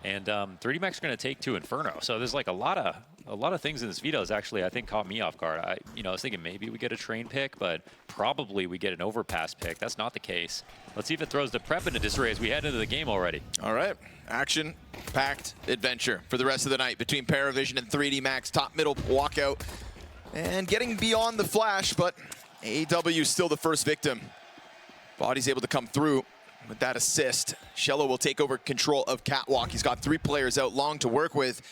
And 3D Max are going to take 2 Inferno. So there's like a lot of things in this veto is actually, I think, caught me off guard. I was thinking maybe we get a train pick, but probably we get an overpass pick. That's not the case. Let's see if it throws the prep into disarray as we head into the game already. All right, action-packed adventure for the rest of the night between Paravision and 3D Max. Top-middle walkout and getting beyond the flash, but AEW is still the first victim. Body's able to come through with that assist. Shello will take over control of Catwalk. He's got 3 players out long to work with.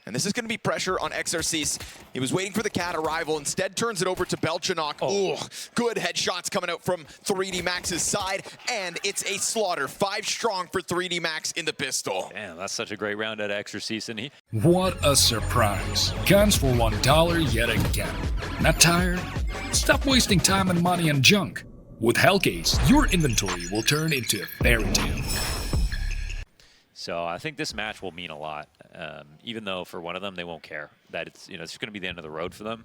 And this is going to be pressure on XRCs. He was waiting for the Cat arrival. Instead turns it over to Belchanok. Oh, good headshots coming out from 3D Max's side. And it's a slaughter. 5 strong for 3D Max in the pistol. Damn, that's such a great round at XRCs. And What a surprise. Guns for $1 yet again. Not tired? Stop wasting time and money on junk. With Hellcase, your inventory will turn into a fairy tale. So I think this match will mean a lot, even though for one of them they won't care that it's it's going to be the end of the road for them.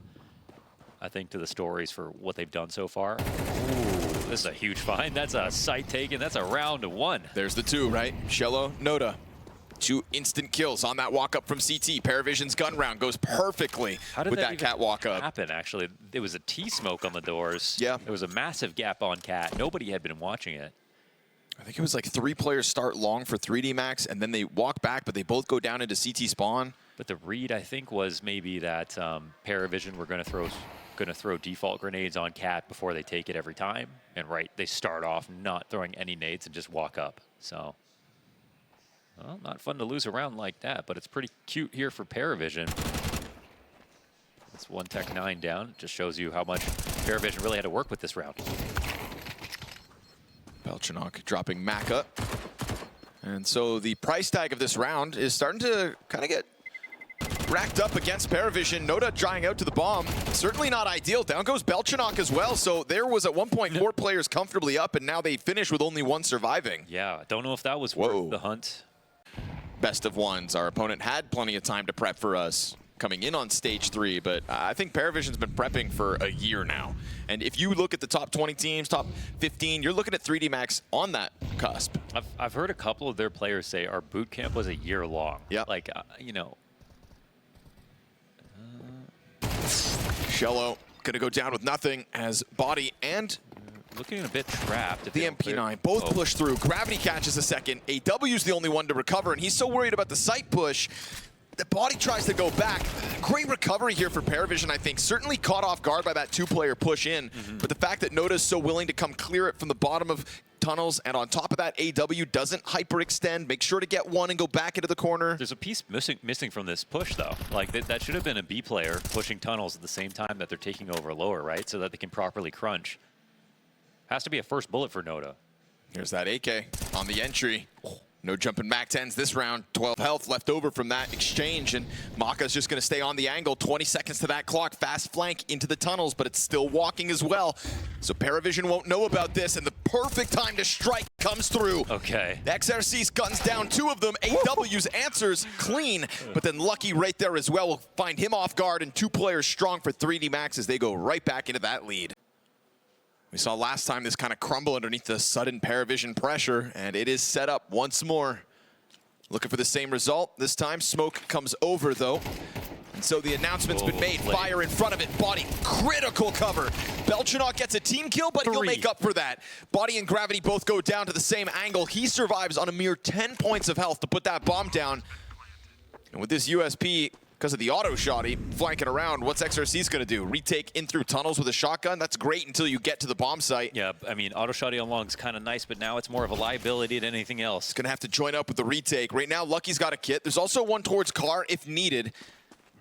I think to the stories for what they've done so far. Ooh, this is a huge find. That's a site taken. That's a round 1. There's the 2, right? Shello, Noda. 2 instant kills on that walk up from CT. Paravision's gun round goes perfectly with that Cat walk up. Happen actually? There was a T-smoke on the doors. Yeah. There was a massive gap on Cat. Nobody had been watching it. I think it was like 3 players start long for 3D Max, and then they walk back, but they both go down into CT spawn. But the read, I think, was maybe that Paravision were going to throw default grenades on Cat before they take it every time. And they start off not throwing any nades and just walk up. So, well, not fun to lose a round like that, but it's pretty cute here for Paravision. That's 1 Tech 9 down. Just shows you how much Paravision really had to work with this round. Belchanok dropping Maka. And so the price tag of this round is starting to kind of get racked up against Paravision. Noda drying out to the bomb. Certainly not ideal. Down goes Belchanok as well. So there was at one point 4 players comfortably up, and now they finish with only 1 surviving. Yeah, I don't know if that was worth the hunt. Best of ones. Our opponent had plenty of time to prep for us coming in on stage 3, but I think Paravision's been prepping for a year now. And if you look at the top 20 teams, top 15, you're looking at 3D Max on that cusp. I've heard a couple of their players say our boot camp was a year long. Yeah. Like, Shello gonna go down with nothing as Body and looking a bit trapped. the MP9 both push through. Gravity catches a second. AW's the only one to recover, and he's so worried about the site push. The Body tries to go back. Great recovery here for Paravision, I think. Certainly caught off guard by that 2-player push in. But the fact that Noda's so willing to come clear it from the bottom of tunnels, and on top of that, AW doesn't hyperextend. Make sure to get 1 and go back into the corner. There's a piece missing from this push, though. Like, that should have been a B player pushing tunnels at the same time that they're taking over lower, right? So that they can properly crunch. Has to be a first bullet for Noda. Here's that AK on the entry. No jumping Mac 10s this round. 12 health left over from that exchange, and Maka's just going to stay on the angle. 20 seconds to that clock. Fast flank into the tunnels, but it's still walking as well. So Paravision won't know about this, and the perfect time to strike comes through. Okay. XRC's guns down 2 of them. AW's answers clean, but then Lucky right there as well will find him off guard, and 2 players strong for 3D Max as they go right back into that lead. We saw last time this kind of crumble underneath the sudden Paravision pressure, and it is set up once more. Looking for the same result. This time, smoke comes over, though. And so the announcement's been made. Fire in front of it. Body, critical cover. Belchanok gets a team kill, but he'll make up for that. Body and Gravity both go down to the same angle. He survives on a mere 10 points of health to put that bomb down. And with this USP, because of the auto shotty flanking around, what's XRC's going to do? Retake in through tunnels with a shotgun? That's great until you get to the bomb site. Yeah, I mean, auto shotty on long is kind of nice, but now it's more of a liability than anything else. It's going to have to join up with the retake. Right now, Lucky's got a kit. There's also one towards Car if needed.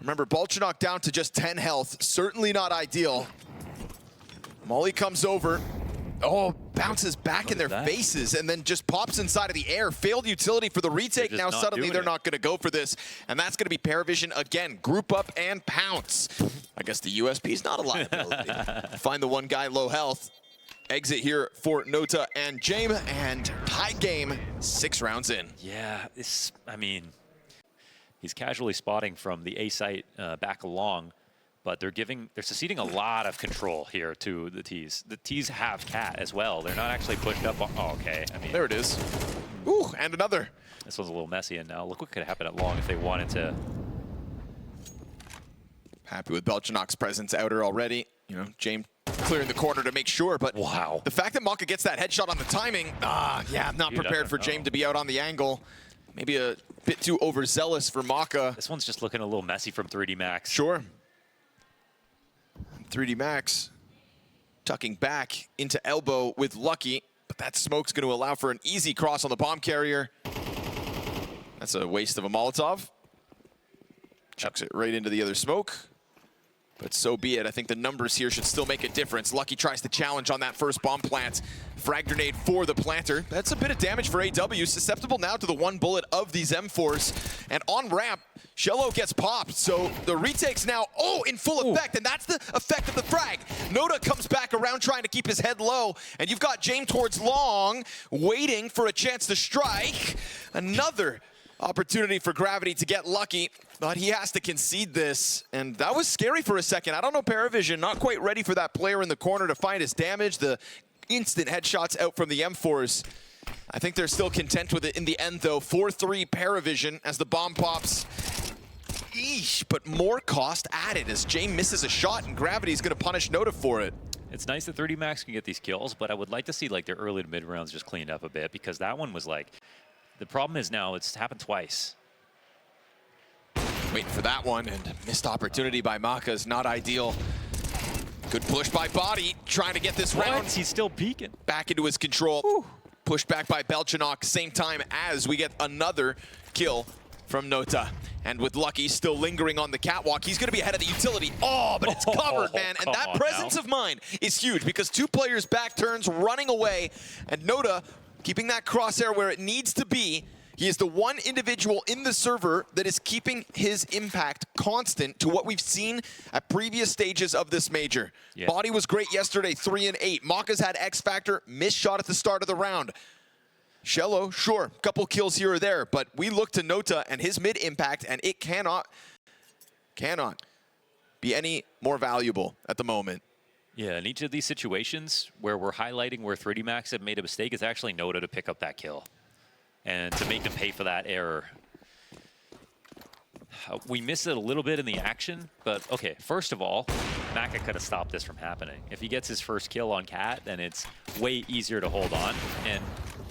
Remember, Belchanok down to just 10 health. Certainly not ideal. Molly comes over. Oh, bounces back in their faces and then just pops inside of the air. Failed utility for the retake. Now suddenly they're not going to go for this. And that's going to be Paravision again. Group up and pounce. I guess the USP's not a liability. Find the one guy low health. Exit here for Nota and Jame. And tie game, 6 rounds in. Yeah, I mean, he's casually spotting from the A site back along. but they're seceding a lot of control here to the T's. The T's have Cat as well. They're not actually pushed up on, oh, okay. I mean, there it is. Ooh, and another. This one's a little messy, and now look what could happen at long if they wanted to. Happy with Belchanok's presence outer already. You know, James clearing the corner to make sure, but wow. The fact that Maka gets that headshot on the timing, yeah, I'm not prepared for James to be out on the angle. Maybe a bit too overzealous for Maka. This one's just looking a little messy from 3D Max. Sure. 3D Max tucking back into elbow with Lucky, but that smoke's going to allow for an easy cross on the bomb carrier. That's a waste of a Molotov. Chucks it right into the other smoke. But so be it. I think the numbers here should still make a difference. Lucky tries to challenge on that first bomb plant. Frag grenade for the planter. That's a bit of damage for AW. Susceptible now to the one bullet of these M4s. And on ramp, Shello gets popped. So the retake's now, in full effect. And that's the effect of the frag. Noda comes back around trying to keep his head low. And you've got James towards long, waiting for a chance to strike. Another opportunity for Gravity to get lucky, but he has to concede this, and that was scary for a second. I don't know, Paravision not quite ready for that player in the corner to find his damage. The instant headshots out from the M4s. I think they're still content with it in the end, though. 4-3 Paravision as the bomb pops. Eesh, but more cost added as James misses a shot, and Gravity's going to punish Noda for it. It's nice that 3D Max can get these kills, but I would like to see like their early to mid rounds just cleaned up a bit, because that one was like, the problem is now it's happened twice. Waiting for that one, and missed opportunity by Maka is not ideal. Good push by Body, trying to get this round. He's still peeking. Back into his control. Whew. Pushed back by Belchanok, same time as we get another kill from Nota. And with Lucky still lingering on the catwalk, he's gonna be ahead of the utility. Oh, but it's covered, man. And that presence of mind is huge, because two players back turns, running away, and Nota keeping that crosshair where it needs to be. He is the one individual in the server that is keeping his impact constant to what we've seen at previous stages of this major. Yeah. Body was great yesterday, 3 and 8. Maka's had X Factor, missed shot at the start of the round. Shello, sure, couple kills here or there, but we look to Nota and his mid impact, and it cannot be any more valuable at the moment. Yeah, in each of these situations where we're highlighting where 3D Max have made a mistake, it's actually Noda to pick up that kill and to make them pay for that error. We missed it a little bit in the action, but okay, first of all, Maka could have stopped this from happening. If he gets his first kill on Cat, then it's way easier to hold on. And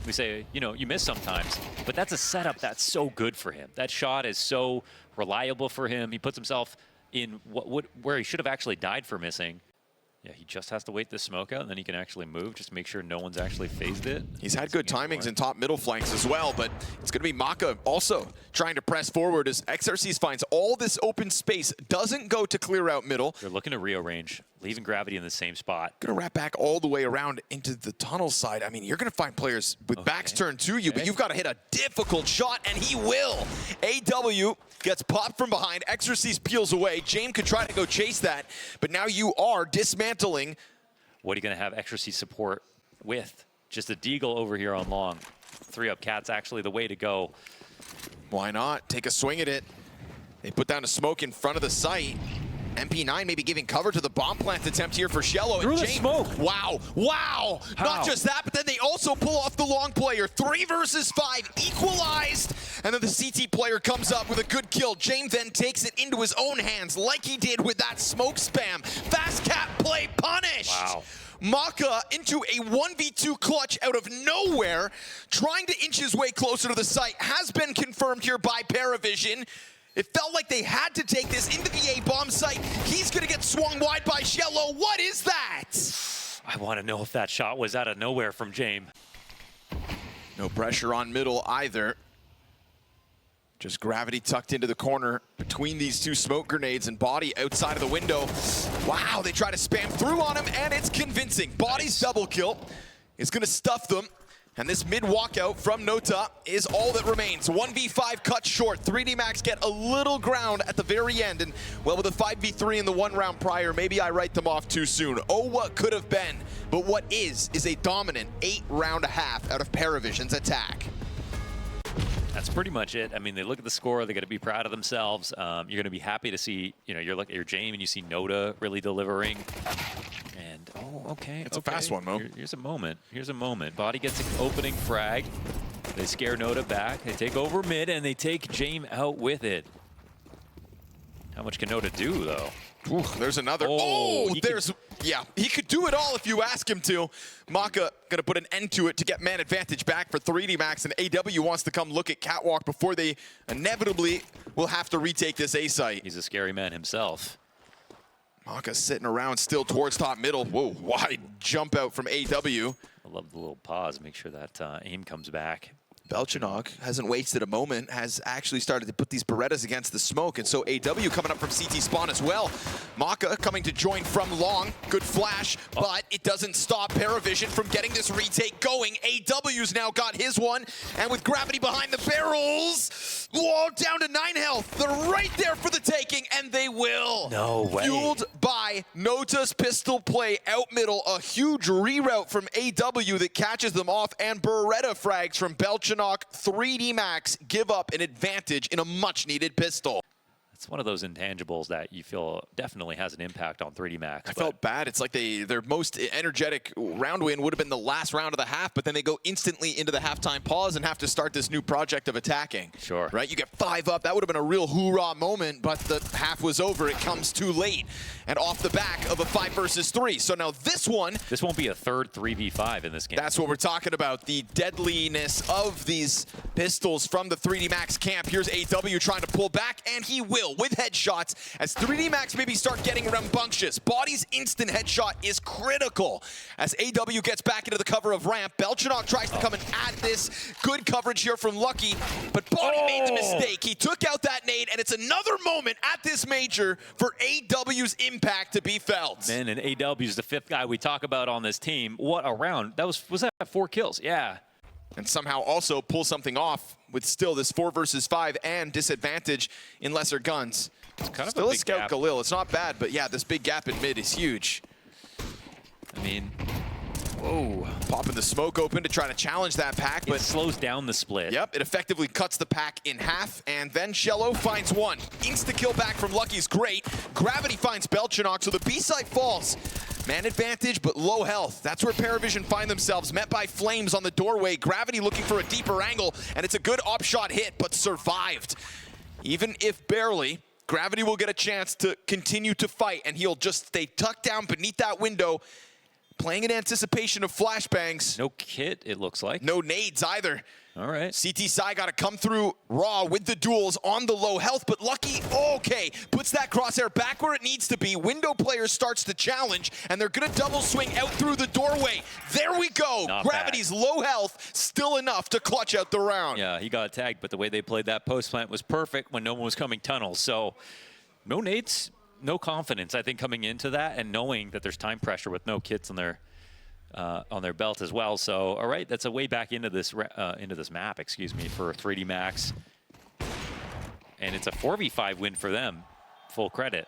we say, you know, you miss sometimes, but that's a setup that's so good for him. That shot is so reliable for him. He puts himself in where he should have actually died for missing. Yeah, he just has to wait the smoke out, and then he can actually move, just to make sure no one's actually phased it. He's had good timings in top middle flanks as well, but it's going to be Maka also trying to press forward as XRCs finds all this open space, doesn't go to clear out middle. They're looking to rearrange, leaving Gravity in the same spot. Going to wrap back all the way around into the tunnel side. I mean, you're going to find players with backs turned to you, but you've got to hit a difficult shot, and he will. AW gets popped from behind. XRCs peels away. James could try to go chase that, but now you are dismantling. What are you going to have XRC support with? Just a deagle over here on long. 3-up Cat's actually the way to go. Why not? Take a swing at it. They put down a smoke in front of the site. MP9 maybe giving cover to the bomb plant attempt here for Shello. Through the smoke. Wow, wow. How? Not just that, but then they also pull off the long player. 3 versus 5, equalized. And then the CT player comes up with a good kill. James then takes it into his own hands like he did with that smoke spam. Fast Cat play punished. Wow. Maka into a 1v2 clutch out of nowhere, trying to inch his way closer to the site. Has been confirmed here by Paravision. It felt like they had to take this into the A-bomb site. He's going to get swung wide by Shello. What is that? I want to know if that shot was out of nowhere from James. No pressure on middle either. Just Gravity tucked into the corner between these two smoke grenades, and Body outside of the window. Wow, they try to spam through on him, and it's convincing. Body's double kill is going to stuff them. And this mid walkout from Nota is all that remains. 1v5 cut short. 3D Max get a little ground at the very end. And well, with a 5v3 in the 1 round prior, maybe I write them off too soon. Oh, what could have been. But what is a dominant 8 round half out of Paravision's attack. That's pretty much it. I mean, they look at the score, they're going to be proud of themselves. You're going to be happy to see, you know, you're looking at your Jame and you see Noda really delivering. And, oh, okay. It's a fast one, Mo. Here's a moment. Here's a moment. Body gets an opening frag. They scare Noda back. They take over mid, and they take Jame out with it. How much can Noda do, though? Ooh, there's another. Oh, there's... Yeah, he could do it all if you ask him to. Maka gonna put an end to it to get man advantage back for 3D Max, and AW wants to come look at Catwalk before they inevitably will have to retake this A site. He's a scary man himself. Maka sitting around still towards top middle. Whoa, wide jump out from AW. I love the little pause, make sure that aim comes back. Belchinok hasn't wasted a moment, has actually started to put these Berettas against the smoke, and so AW coming up from CT spawn as well. Maka coming to join from long, good flash, but it doesn't stop Paravision from getting this retake going. AW's now got his one, and with gravity behind the barrels, whoa, down to 9 health. They're right there for the taking, and they will. No way. Fueled by Nota's pistol play out middle, a huge reroute from AW that catches them off, and Beretta frags from Belchinok. 3D Max give up an advantage in a much-needed pistol. It's one of those intangibles that you feel definitely has an impact on 3D Max. I felt bad. It's like their most energetic round win would have been the last round of the half, but then they go instantly into the halftime pause and have to start this new project of attacking. Sure. Right? You get 5 up. That would have been a real hoorah moment, but the half was over. It comes too late. And off the back of a 5 versus 3. So now this one... This won't be a third 3v5 in this game. That's what we're talking about. The deadliness of these pistols from the 3D Max camp. Here's AW trying to pull back, and he will with headshots as 3D Max maybe start getting rambunctious. Body's instant headshot is critical as AW gets back into the cover of ramp. Belchinok tries to come and add this. Good coverage here from Lucky, but Body made the mistake. He took out that nade, and it's another moment at this major for AW's impact to be felt. Man, and AW's the 5th guy we talk about on this team. What a round. That was that 4 kills? Yeah. And somehow also pull something off with still this 4 versus 5 and disadvantage in lesser guns. It's kind of still a a big scout gap. Galil. It's not bad, but yeah, this big gap in mid is huge. I mean, whoa. Popping the smoke open to try to challenge that pack, but it slows down the split. Yep, it effectively cuts the pack in half, and then Shello finds one. Insta-kill back from Lucky's great. Gravity finds Belchinok, so the B-side falls. Man advantage, but low health. That's where Paravision find themselves, met by Flames on the doorway. Gravity looking for a deeper angle, and it's a good up-shot hit, but survived. Even if barely, Gravity will get a chance to continue to fight, and he'll just stay tucked down beneath that window, playing in anticipation of flashbangs. No kit, it looks like. No nades either. All right. CT Sai got to come through raw with the duels on the low health, but Lucky, okay, puts that crosshair back where it needs to be. Window player starts to challenge, and they're going to double swing out through the doorway. There we go. Not Gravity's bad. low health, still enough to clutch out the round. Yeah, he got tagged, but the way they played that post plant was perfect when no one was coming tunnels. So no nades, no confidence, I think, coming into that, and knowing that there's time pressure with no kits on their belt as well. So, all right, that's a way back into this map, excuse me, for 3D Max. And it's a 4v5 win for them. Full credit.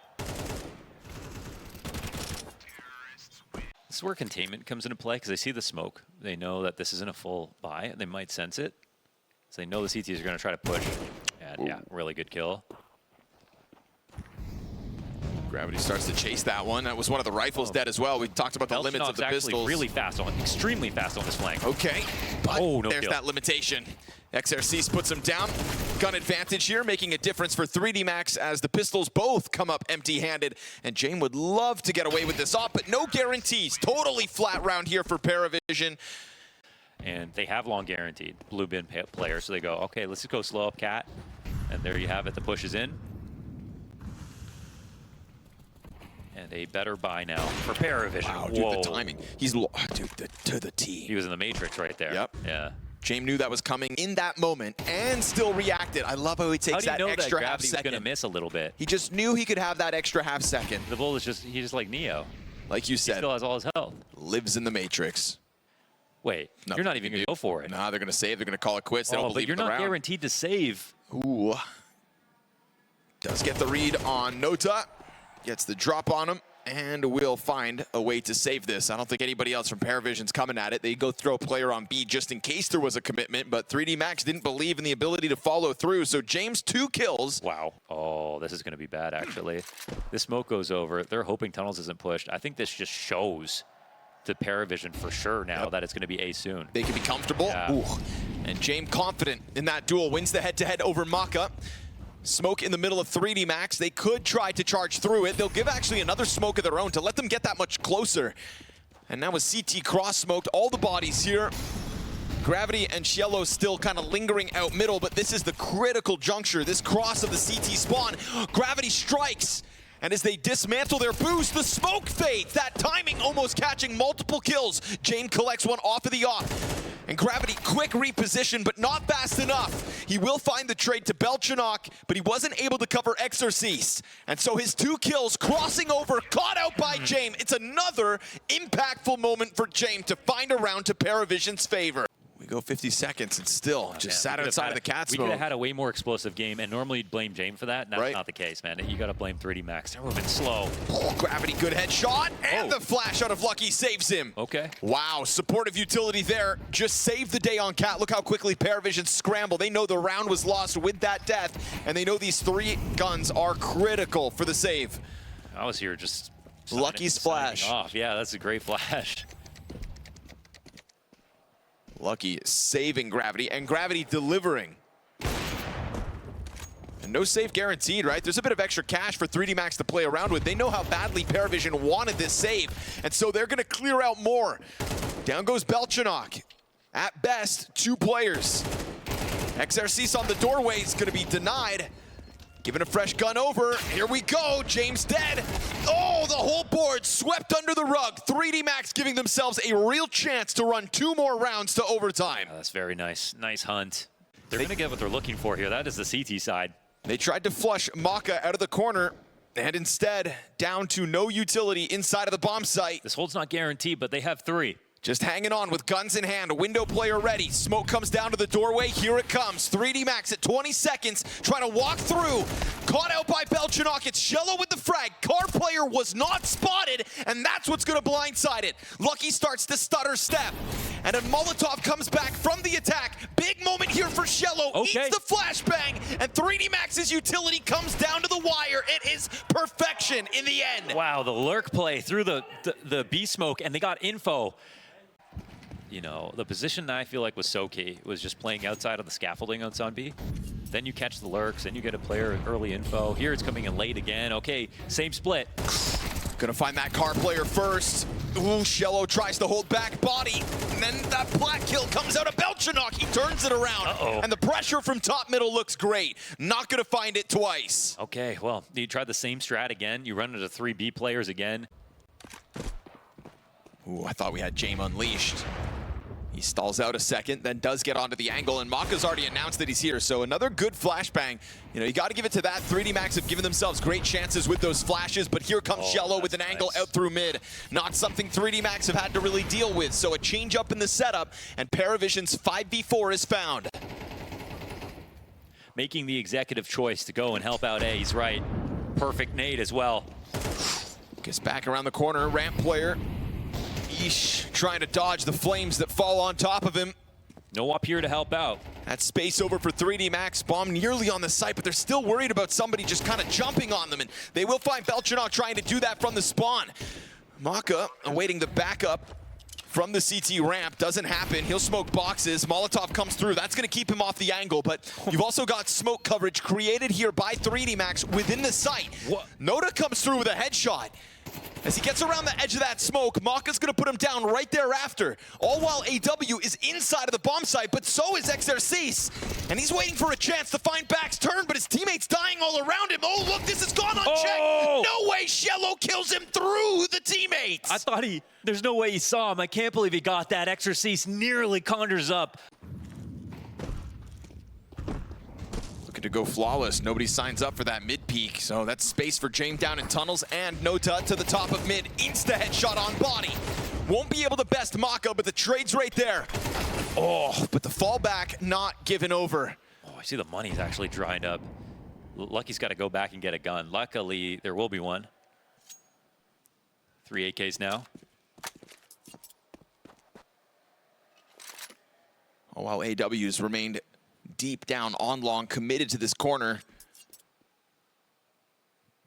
This is where containment comes into play, because they see the smoke. They know that this isn't a full buy. They might sense it. So they know the CTs are going to try to push. And yeah, really good kill. Gravity starts to chase that one. That was one of the rifles dead as well. We talked about the limits of the pistols. Really fast on, extremely fast on this flank. Okay, but no there's kill. that limitation. XRCs puts him down. Gun advantage here, making a difference for 3D Max as the pistols both come up empty-handed. And Jame would love to get away with this off, but no guarantees. Totally flat round here for Paravision. And they have long guaranteed blue bin players, so they go, okay, let's just go slow up Cat. And there you have it, the push is in. And a better buy now for Paravision. Wow, dude, the timing. He's, dude, to the T. He was in the Matrix right there. Yep. Yeah. Jame knew that was coming in that moment and still reacted. I love how he takes that extra half Gravity's second. Gonna miss a little bit. He just knew he could have that extra half second. The bull is just, he's just like Neo. Like you He said, still has all his health. lives in the Matrix. Wait, Nothing you're not even gonna go for it. Nah, they're gonna save. They're gonna call it quits. They don't But believe you're in the not round. guaranteed to save. Ooh. Does get the read on Nota. Gets the drop on him. and we'll find a way to save this. I don't think anybody else from Paravision's coming at it. They go throw a player on B just in case there was a commitment, but 3D Max didn't believe in the ability to follow through, so James 2 kills. Wow. Oh, this is going to be bad, actually. This smoke goes over. They're hoping tunnels isn't pushed. I think this just shows to Paravision for sure now that it's going to be A soon. They can be comfortable. Yeah. Ooh. And James confident in that duel, wins the head-to-head over Maka. Smoke in the middle of 3D Max. They could try to charge through it. They'll give actually another smoke of their own to let them get that much closer. And now with CT cross-smoked, all the bodies here. Gravity and Shello still kind of lingering out middle, but this is the critical juncture. This cross of the CT spawn. Gravity strikes. And as they dismantle their boost, the smoke fades. That timing almost catching multiple kills. Jane collects one off of the off. And Gravity, quick reposition, but not fast enough. He will find the trade to Belchanok, but he wasn't able to cover Exorcist. And so his 2 kills crossing over, caught out by James. It's another impactful moment for James to find a round to Paravision's favor. We go 50 seconds and still just sat outside of the cat smoke. We could have had a way more explosive game, and normally you'd blame James for that. That's not the case, man. You got to blame 3D Max. They're moving slow. Gravity, good headshot, and the flash out of Lucky saves him. Okay. Wow, supportive utility there. Just saved the day on Cat. Look how quickly Paravision scrambled. They know the round was lost with that death, and they know these 3 guns are critical for the save. I was here just Lucky's flash. Off. Yeah, that's a great flash. Lucky saving Gravity, and Gravity delivering. And no save guaranteed, right? There's a bit of extra cash for 3D Max to play around with. They know how badly Paravision wanted this save, and so they're gonna clear out more. Down goes Belchanok. At best, 2 players. XRC's on the doorway is gonna be denied. Giving a fresh gun over. Here we go. James dead. Oh, the whole board swept under the rug. 3D Max giving themselves a real chance to run 2 more rounds to overtime. Oh, that's very nice. Nice hunt. They're going to get what they're looking for here. That is the CT side. They tried to flush Maka out of the corner, and instead, down to no utility inside of the bomb site. This hold's not guaranteed, but they have 3. Just hanging on with guns in hand, window player ready. Smoke comes down to the doorway, here it comes. 3D Max at 20 seconds, trying to walk through. Caught out by Belchanok, it's Shello with the frag. Car player was not spotted, and that's what's gonna blindside it. Lucky starts to stutter step. And then Molotov comes back from the attack. Big moment here for Shello, eats the flashbang, and 3D Max's utility comes down to the wire. It is perfection in the end. Wow, the lurk play through the B smoke, and they got info. You know, the position that I feel like was so key was just playing outside of the scaffolding on B. Then you catch the lurks, then you get a player early info. Here it's coming in late again. Okay, same split. Gonna find that car player first. Ooh, Shello tries to hold back body. And then that black kill comes out of Belchanok. He turns it around. And the pressure from top middle looks great. Not gonna find it twice. Okay, well, you tried the same strat again. You run into 3 B players again. Ooh, I thought we had James unleashed. He stalls out a second, then does get onto the angle, and Maka's already announced that he's here, so another good flashbang. You know, you got to give it to that. 3D Max have given themselves great chances with those flashes, but here comes Shello with an angle out through mid. Not something 3D Max have had to really deal with, so a change up in the setup, and Paravision's 5v4 is found. Making the executive choice to go and help out A, he's right. Perfect nade as well. Gets back around the corner, ramp player. Yeesh, trying to dodge the flames that fall on top of him. No up here to help out. That space over for 3D Max. Bomb nearly on the site, but they're still worried about somebody just kind of jumping on them, and they will find Belchanok trying to do that from the spawn. Maka awaiting the backup from the CT ramp. Doesn't happen. He'll smoke boxes. Molotov comes through. That's going to keep him off the angle, but you've also got smoke coverage created here by 3D Max within the site. Noda comes through with a headshot. As he gets around the edge of that smoke, Maka's gonna put him down right thereafter. All while AW is inside of the bomb site, but so is XRC's. And he's waiting for a chance to find Back's turn, but his teammates dying all around him. Oh, look, this has gone unchecked. No way, Shello kills him through the teammates. I thought there's no way he saw him. I can't believe he got that. XRC's nearly conjures up. To go flawless. Nobody signs up for that mid peak, so that's space for James down in tunnels, and Nota to the top of mid. Insta headshot on body. Won't be able to best Maka, but the trade's right there. Oh, but the fallback not given over. Oh, I see the money's actually dried up. Lucky's got to go back and get a gun. Luckily, there will be one. 3 AKs now. Oh, wow, AW's remained deep down on long, committed to this corner.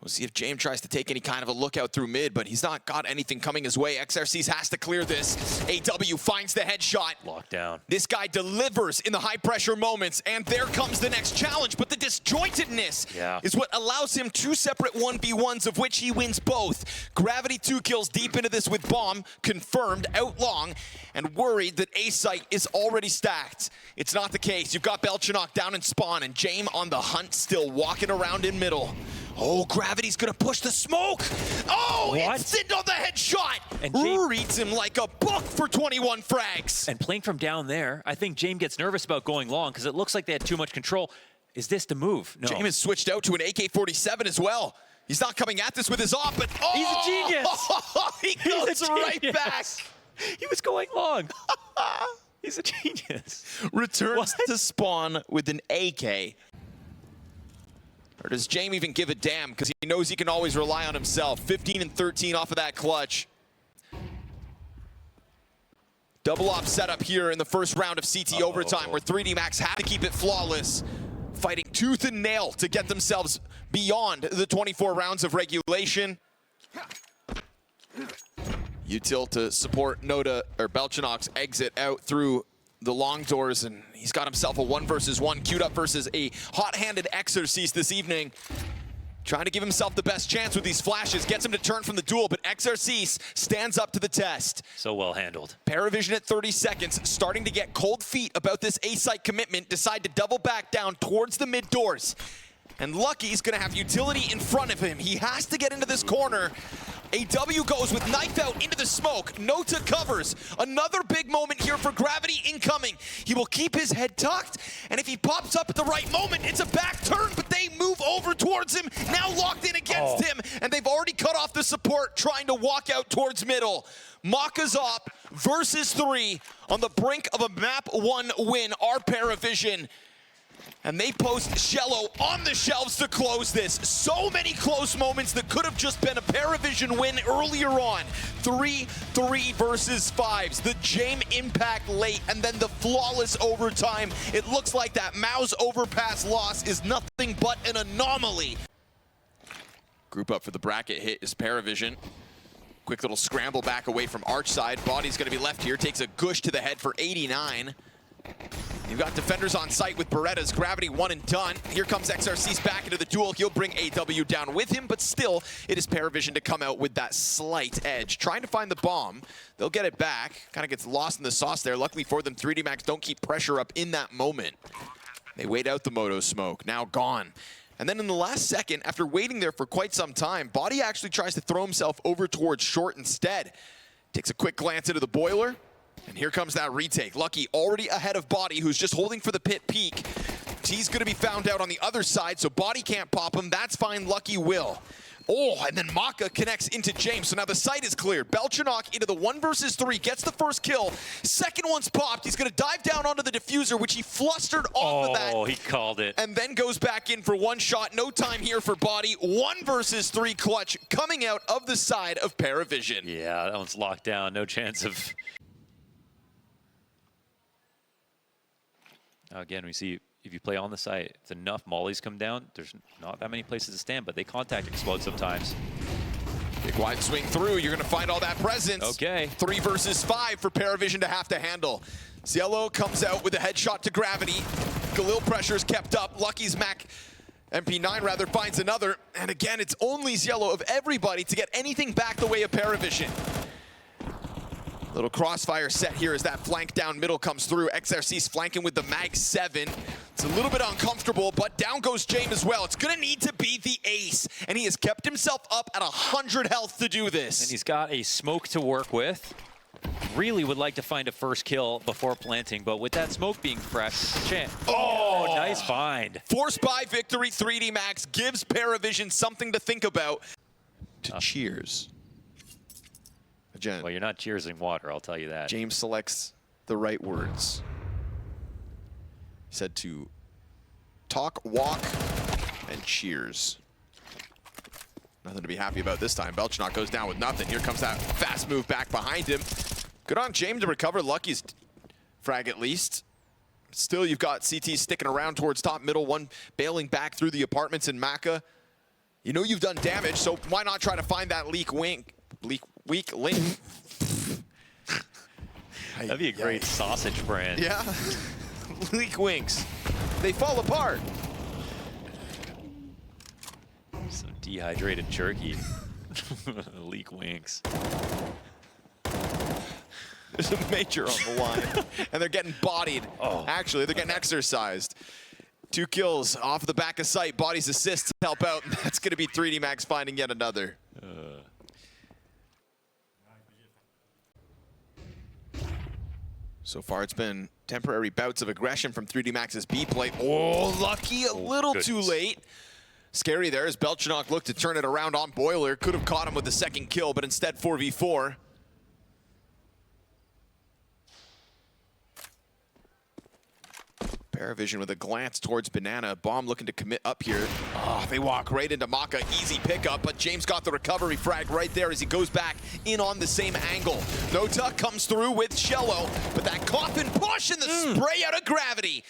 We'll see if James tries to take any kind of a lookout through mid, but he's not got anything coming his way. XRCs has to clear this. AW finds the headshot. Lockdown. This guy delivers in the high-pressure moments, and there comes the next challenge, but the disjointedness is what allows him 2 separate 1v1s, of which he wins both. Gravity 2 kills deep into this with bomb, confirmed, out long, and worried that A site is already stacked. It's not the case. You've got Belchanok down in spawn, and James on the hunt, still walking around in middle. Oh, Gravity's gonna push the smoke. Oh, it's in on the headshot. And reads him like a book for 21 frags. And playing from down there, I think James gets nervous about going long because it looks like they had too much control. Is this the move? No. James has switched out to an AK-47 as well. He's not coming at this with his op, but he's a genius. He goes right back. He was going long. He's a genius. Returns to spawn with an AK. Or does James even give a damn? Because he knows he can always rely on himself. 15 and 13 off of that clutch. Double op setup here in the first round of CT overtime, where 3D Max have to keep it flawless. Fighting tooth and nail to get themselves beyond the 24 rounds of regulation. Util to support Noda, or Belchanok's exit out through the long doors, and he's got himself a 1 versus 1 queued up versus a hot-handed Exorcist this evening. Trying to give himself the best chance with these flashes, gets him to turn from the duel, but Exorcist stands up to the test. So well handled. Paravision at 30 seconds, starting to get cold feet about this A-site commitment, decide to double back down towards the mid doors. And Lucky's gonna have utility in front of him. He has to get into this corner. AW goes with knife out into the smoke. Nota covers. Another big moment here for Gravity incoming. He will keep his head tucked, and if he pops up at the right moment, it's a back turn, but they move over towards him, now locked in against him, and they've already cut off the support, trying to walk out towards middle. MongolZ versus 3 on the brink of a map 1 win, our Paravision. And they post Shello on the shelves to close this. So many close moments that could have just been a Paravision win earlier on. 3-3 versus 5s. The James impact late, and then the flawless overtime. It looks like that MOUZ overpass loss is nothing but an anomaly. Group up for the bracket hit is Paravision. Quick little scramble back away from Arch side. Body's gonna be left here. Takes a gush to the head for 89. You've got defenders on site with Berettas. Gravity 1 and done. Here comes XRC's back into the duel. He'll bring AW down with him, but still, it is Paravision to come out with that slight edge. Trying to find the bomb. They'll get it back. Kind of gets lost in the sauce there. Luckily for them, 3D Max don't keep pressure up in that moment. They wait out the Moto smoke. Now gone. And then in the last second, after waiting there for quite some time, Body actually tries to throw himself over towards short instead. Takes a quick glance into the boiler. And here comes that retake. Lucky already ahead of Body, who's just holding for the pit peak. He's going to be found out on the other side, so Body can't pop him. That's fine, Lucky will. Oh, and then Maka connects into James. So now the site is cleared. Belchanok into the 1 versus 3, gets the first kill. Second one's popped. He's going to dive down onto the diffuser, which he flustered off of that. Oh, he called it. And then goes back in for 1 shot. No time here for Body. 1 versus 3 clutch coming out of the side of Paravision. Yeah, that one's locked down. No chance of... Again, we see if you play on the site, if enough mollies come down, there's not that many places to stand, but they contact explode sometimes. Big wide swing through. You're going to find all that presence. Okay. 3 versus 5 for Paravision to have to handle. Cielo comes out with a headshot to Gravity. Galil pressure's kept up. Lucky's Mac MP9 rather finds another. And again, it's only Cielo of everybody to get anything back the way of Paravision. Little crossfire set here as that flank down middle comes through. XRC's flanking with the Mag 7. It's a little bit uncomfortable, but down goes James as well. It's gonna need to be the ace, and he has kept himself up at 100 health to do this. And he's got a smoke to work with. Really would like to find a first kill before planting, but with that smoke being fresh, chance. Oh, nice find. Force by victory, 3D Max gives Paravision something to think about. Cheers. Again, well, you're not cheersing water, I'll tell you that. James selects the right words. He said to talk, walk, and cheers. Nothing to be happy about this time. Belchnok goes down with nothing. Here comes that fast move back behind him. Good on James to recover Lucky's frag at least. Still, you've got CT sticking around towards top middle, one bailing back through the apartments in Maka. You know you've done damage, so why not try to find that weak link? That'd be a great sausage brand. Yeah, leak winks. They fall apart. Some dehydrated jerky. Leak winks. There's a major on the line, and they're getting bodied. Oh. Actually, they're getting exercised. 2 kills off the back of sight. Bodies assists help out. That's going to be 3D Max finding yet another. So far, it's been temporary bouts of aggression from 3D Max's B play. Oh, Lucky a little too late. Scary there as Belchnok looked to turn it around on Boiler. Could have caught him with the second kill, but instead 4v4. Paravision with a glance towards Banana. Bomb looking to commit up here. Oh, they walk right into Maka. Easy pickup, but James got the recovery frag right there as he goes back in on the same angle. Nota comes through with Shello, but that coffin push and the spray out of gravity.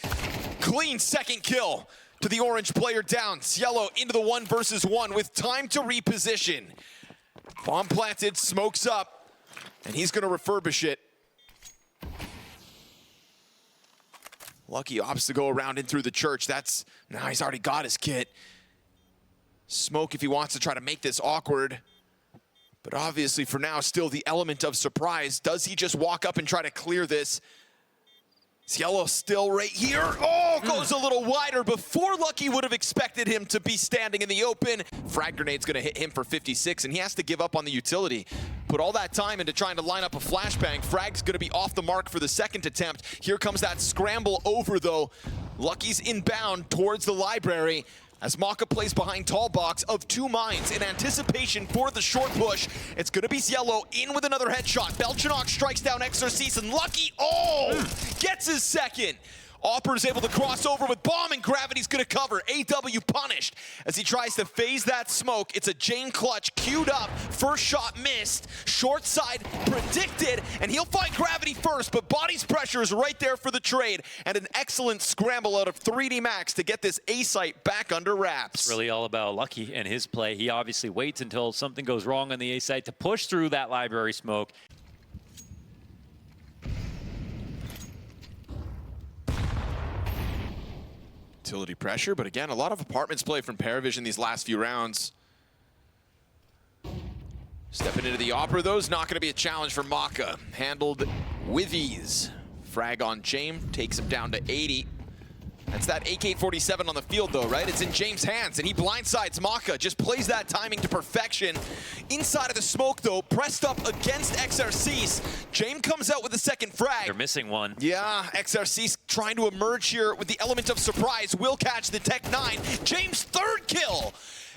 Clean second kill to the orange player down. Cielo into the 1 versus 1 with time to reposition. Bomb planted, smokes up, and he's gonna refurbish it. Lucky opts to go around in through the church. Now he's already got his kit. Smoke if he wants to try to make this awkward. But obviously for now, still the element of surprise. Does he just walk up and try to clear this? Cielo still right here. Oh, goes a little wider before Lucky would have expected him to be standing in the open. Frag grenade's gonna hit him for 56, and he has to give up on the utility. Put all that time into trying to line up a flashbang. Frag's gonna be off the mark for the second attempt. Here comes that scramble over though. Lucky's inbound towards the library as Maka plays behind tall box of 2 mines in anticipation for the short push. It's gonna be Cielo in with another headshot. Belchnok strikes down Exorcist and Lucky, gets his second. Opper's able to cross over with bomb and Gravity's gonna cover. AW punished as he tries to phase that smoke. It's a Jane clutch queued up. First shot missed. Short side predicted, and he'll find Gravity first, but Body's pressure is right there for the trade. And an excellent scramble out of 3D Max to get this A site back under wraps. It's really all about Lucky and his play. He obviously waits until something goes wrong on the A site to push through that library smoke. Utility pressure, but again, a lot of apartments play from Paravision these last few rounds. Stepping into the Opera, though, is not going to be a challenge for Maka. Handled with ease. Frag on James, takes him down to 80. That's that AK-47 on the field, though, right? It's in James' hands, and he blindsides Maka. Just plays that timing to perfection. Inside of the smoke, though, pressed up against XRC's. James comes out with the second frag. They're missing one. Yeah, XRC's trying to emerge here with the element of surprise. Will catch the Tech 9. James' third kill.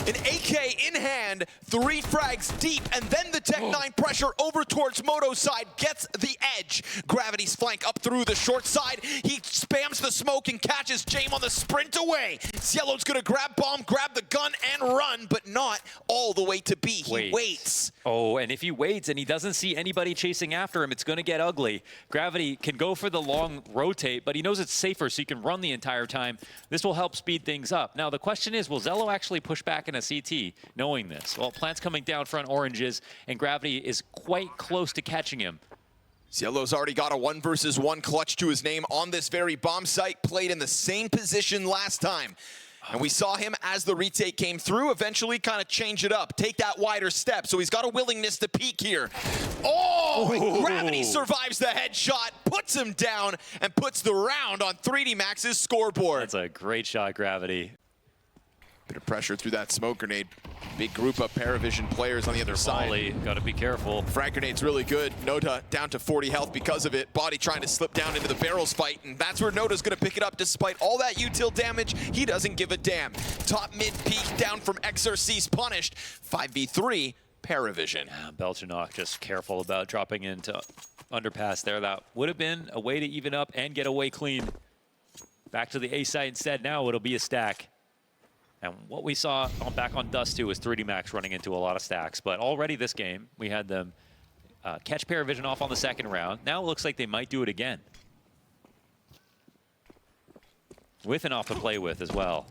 An AK in hand, 3 frags deep, and then the Tech 9 pressure over towards Moto's side gets the edge. Gravity's flank up through the short side. He spams the smoke and catches James on the sprint away. Cielo's gonna grab bomb, grab the gun, and run, but not all the way to B. He waits. Oh, and if he waits and he doesn't see anybody chasing after him, it's gonna get ugly. Gravity can go for the long rotate, but he knows it's safer, so he can run the entire time. This will help speed things up. Now, the question is, will Zello actually push back in a CT, knowing this? Well, Plant's coming down front oranges, and Gravity is quite close to catching him. Cielo's already got a 1 versus 1 clutch to his name on this very bomb site, played in the same position last time. And we saw him as the retake came through, eventually kind of change it up, take that wider step. So he's got a willingness to peek here. Oh, and Gravity survives the headshot, puts him down, and puts the round on 3D Max's scoreboard. That's a great shot, Gravity. Bit of pressure through that smoke grenade. Big group of Paravision players on the other side. Gotta be careful. Frag grenade's really good. Nota down to 40 health because of it. Body trying to slip down into the barrels fight, and that's where Nota's gonna pick it up despite all that util damage. He doesn't give a damn. Top mid peak down from XRC's punished. 5v3, Paravision. Belchnok just careful about dropping into underpass there. That would have been a way to even up and get away clean. Back to the A site instead. Now it'll be a stack. And what we saw back on Dust 2 was 3D Max running into a lot of stacks. But already this game, we had them catch Paravision off on the second round. Now it looks like they might do it again. With enough to play with as well.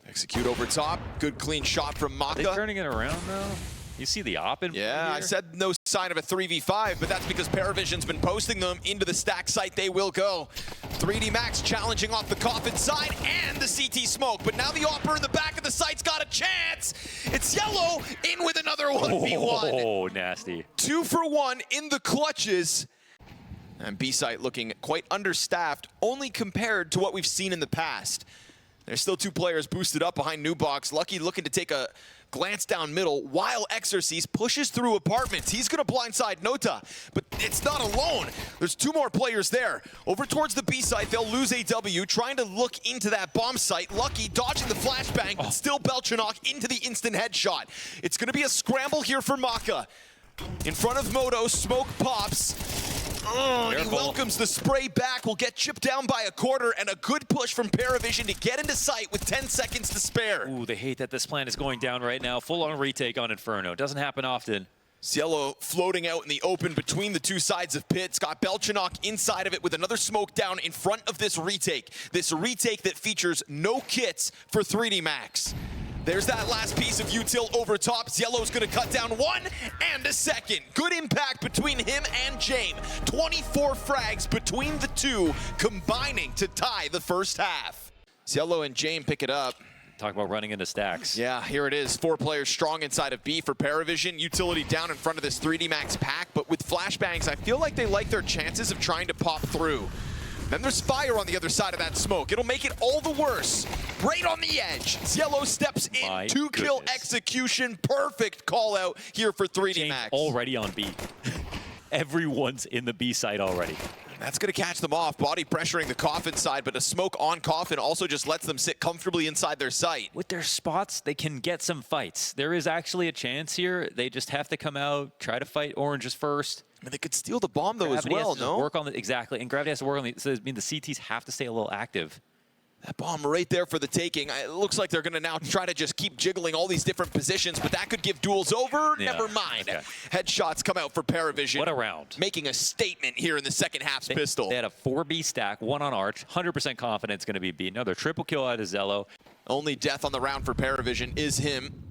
Execute over top. Good clean shot from Maka. Are they turning it around though? You see the op in Yeah, here? I said no sign of a 3v5, but that's because Paravision's been posting them into the stack site. They will go. 3D Max challenging off the coffin side and the CT smoke, but now the opper in the back of the site's got a chance. It's Yellow in with another 1v1. Oh, nasty. 2 for 1 in the clutches. And B-site looking quite understaffed, only compared to what we've seen in the past. There's still 2 players boosted up behind Nubox. Lucky looking to take a glance down middle while Exorcise pushes through apartments. He's going to blindside Nota, but it's not alone. There's 2 more players there. Over towards the B site, they'll lose AW, trying to look into that bomb site. Lucky dodging the flashbang, but still Belchanok into the instant headshot. It's going to be a scramble here for Maka. In front of Moto, smoke pops. He welcomes the spray back. Will get chipped down by a quarter, and a good push from Paravision to get into sight with 10 seconds to spare. Ooh, they hate that this plan is going down right now. Full-on retake on Inferno. Doesn't happen often. Cielo floating out in the open between the 2 sides of pits. Got Belchanok inside of it with another smoke down in front of this retake. This retake that features no kits for 3D Max. There's that last piece of util over top. Yellow's gonna cut down 1 and a second. Good impact between him and Jame. 24 frags between the 2, combining to tie the first half. Yellow and Jame pick it up. Talk about running into stacks. Yeah, here it is. 4 players strong inside of B for Paravision. Utility down in front of this 3D Max pack, but with flashbangs, I feel like they like their chances of trying to pop through. Then there's fire on the other side of that smoke. It'll make it all the worse. Right on the edge. Yellow steps in. 2-kill execution. Perfect call out here for 3D Max. Already on B. Everyone's in the B side already. That's going to catch them off. Body pressuring the coffin side, but a smoke on coffin also just lets them sit comfortably inside their sight. With their spots, they can get some fights. There is actually a chance here. They just have to come out, try to fight oranges first. I mean, they could steal the bomb, though, Gravity as well, has to no? work on the, exactly, and Gravity has to work on the, so I mean, the CTs have to stay a little active. That bomb right there for the taking. It looks like they're going to now try to just keep jiggling all these different positions, but that could give duels over. Yeah, Never mind. okay. Headshots come out for Paravision. What a round. Making a statement here in the second half's pistol. They had a 4B stack, 1 on Arch, 100% confident it's going to be B. Another triple kill out of Zello. Only death on the round for Paravision is him.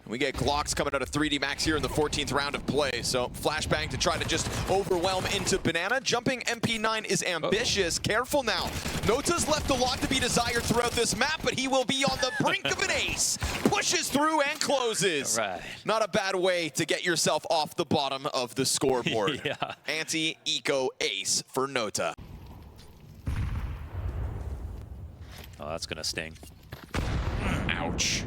We get Glocks coming out of 3D Max here in the 14th round of play. So flashbang to try to just overwhelm into Banana. Jumping MP9 is ambitious. Careful now. Nota's left a lot to be desired throughout this map, but he will be on the brink of an ace. Pushes through and closes. All right. Not a bad way to get yourself off the bottom of the scoreboard. Yeah. Anti-eco ace for Nota. Oh, that's going to sting. Ouch.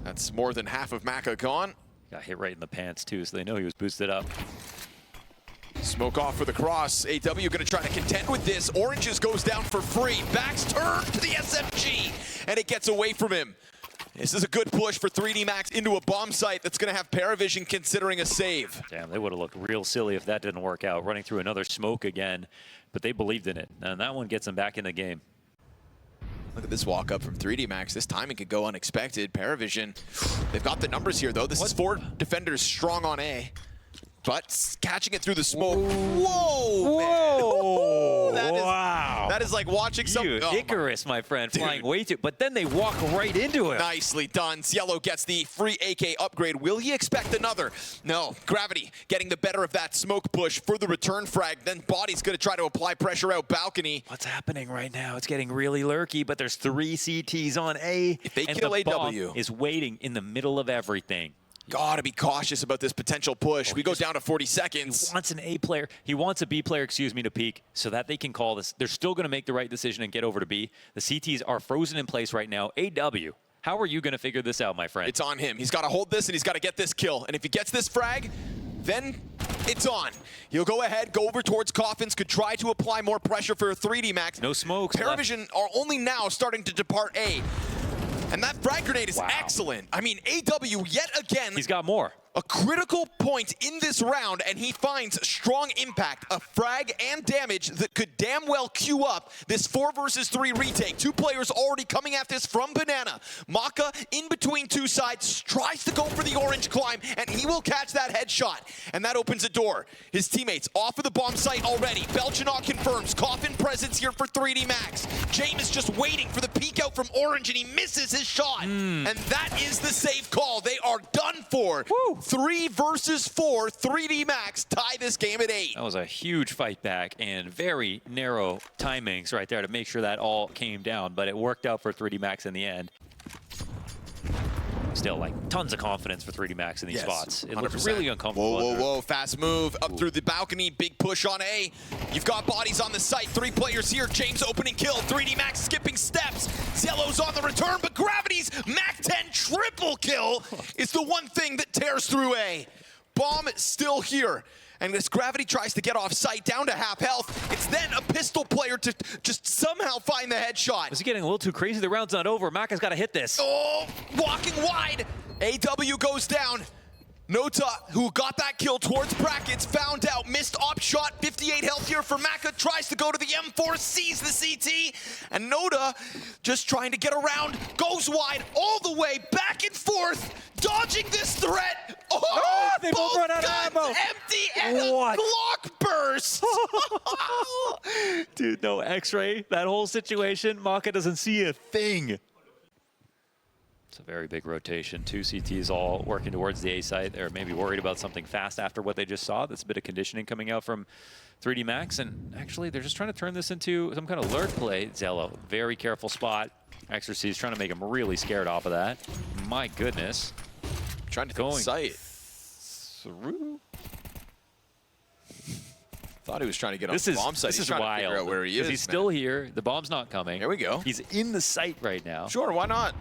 That's more than half of Maka gone. Got hit right in the pants, too, so they know he was boosted up. Smoke off for the cross. AW going to try to contend with this. Oranges goes down for free. Backs turn to the SMG, and it gets away from him. This is a good push for 3D Max into a bomb site that's going to have Paravision considering a save. Damn, they would have looked real silly if that didn't work out. Running through another smoke again, but they believed in it, and that one gets them back in the game. Look at this walk up from 3D Max. This timing could go unexpected. Paravision, they've got the numbers here though. This is 4 defenders strong on A, but catching it through the smoke. Whoa! Whoa! Wow! That is like watching some Icarus, my friend, flying way too. But then they walk right into him. Nicely done. Cielo gets the free AK upgrade. Will he expect another? No. Gravity getting the better of that smoke push for the return frag. Then Body's going to try to apply pressure out balcony. What's happening right now? It's getting really lurky, but there's 3 CTs on A. If they and kill the AW, bomb is waiting in the middle of everything. Gotta be cautious about this potential push. We go down to 40 seconds. He wants an A player. He wants a B player, excuse me, to peek so that they can call this. They're still going to make the right decision and get over to B. The CTs are frozen in place right now. AW, how are you going to figure this out, my friend? It's on him. He's got to hold this and he's got to get this kill. And if he gets this frag, then it's on. He'll go ahead, go over towards Coffins, could try to apply more pressure for a 3D Max. No smokes. Paravision are only now starting to depart A. And that frag grenade is excellent. I mean, AW yet again. He's got more. A critical point in this round, and he finds strong impact, a frag and damage that could damn well queue up this 4 versus 3 retake. 2 players already coming at this from Banana. Maka in between 2 sides, tries to go for the orange climb, and he will catch that headshot. And that opens a door. His teammates off of the bomb site already. Belchinaut confirms, Coffin presence here for 3D Max. James is just waiting for the peek out from orange, and he misses his shot. And that is the safe call. They are done for. Woo. 3 versus 4, 3D Max tie this game at 8. That was a huge fight back and very narrow timings right there to make sure that all came down, but it worked out for 3D Max in the end. Still, like, tons of confidence for 3D Max in these spots. It looks really uncomfortable. Whoa, whoa, whoa, fast move up through the balcony, big push on A. You've got bodies on the site, 3 players here. James opening kill, 3D Max skipping steps. Zello's on the return, but Gravity's Mac 10 triple kill is the one thing that tears through A. Bomb still here. And as Gravity tries to get off site down to half health, it's then a pistol player to just somehow find the headshot. Is he getting a little too crazy? The round's not over. Maka's got to hit this. Oh, walking wide. AW goes down. Nota, who got that kill towards brackets, found out, missed op shot, 58 health here for Maka, tries to go to the M4, sees the CT, and Nota, just trying to get around, goes wide, all the way, back and forth, dodging this threat. Oh, they both run out of ammo. Empty and a Glock burst. Dude, no X-ray. That whole situation, Maka doesn't see a thing. It's a very big rotation. 2 CTs all working towards the A site. They're maybe worried about something fast after what they just saw. That's a bit of conditioning coming out from 3D Max. And actually, they're just trying to turn this into some kind of lurk play. Zello, very careful spot. Exorcy is trying to make him really scared off of that. My goodness. Trying to go site. Through. Thought he was trying to get on the bomb site. This He's is trying wild. to figure out where he is. He's still here. The bomb's not coming. There we go. He's in the site right now. Sure, why not?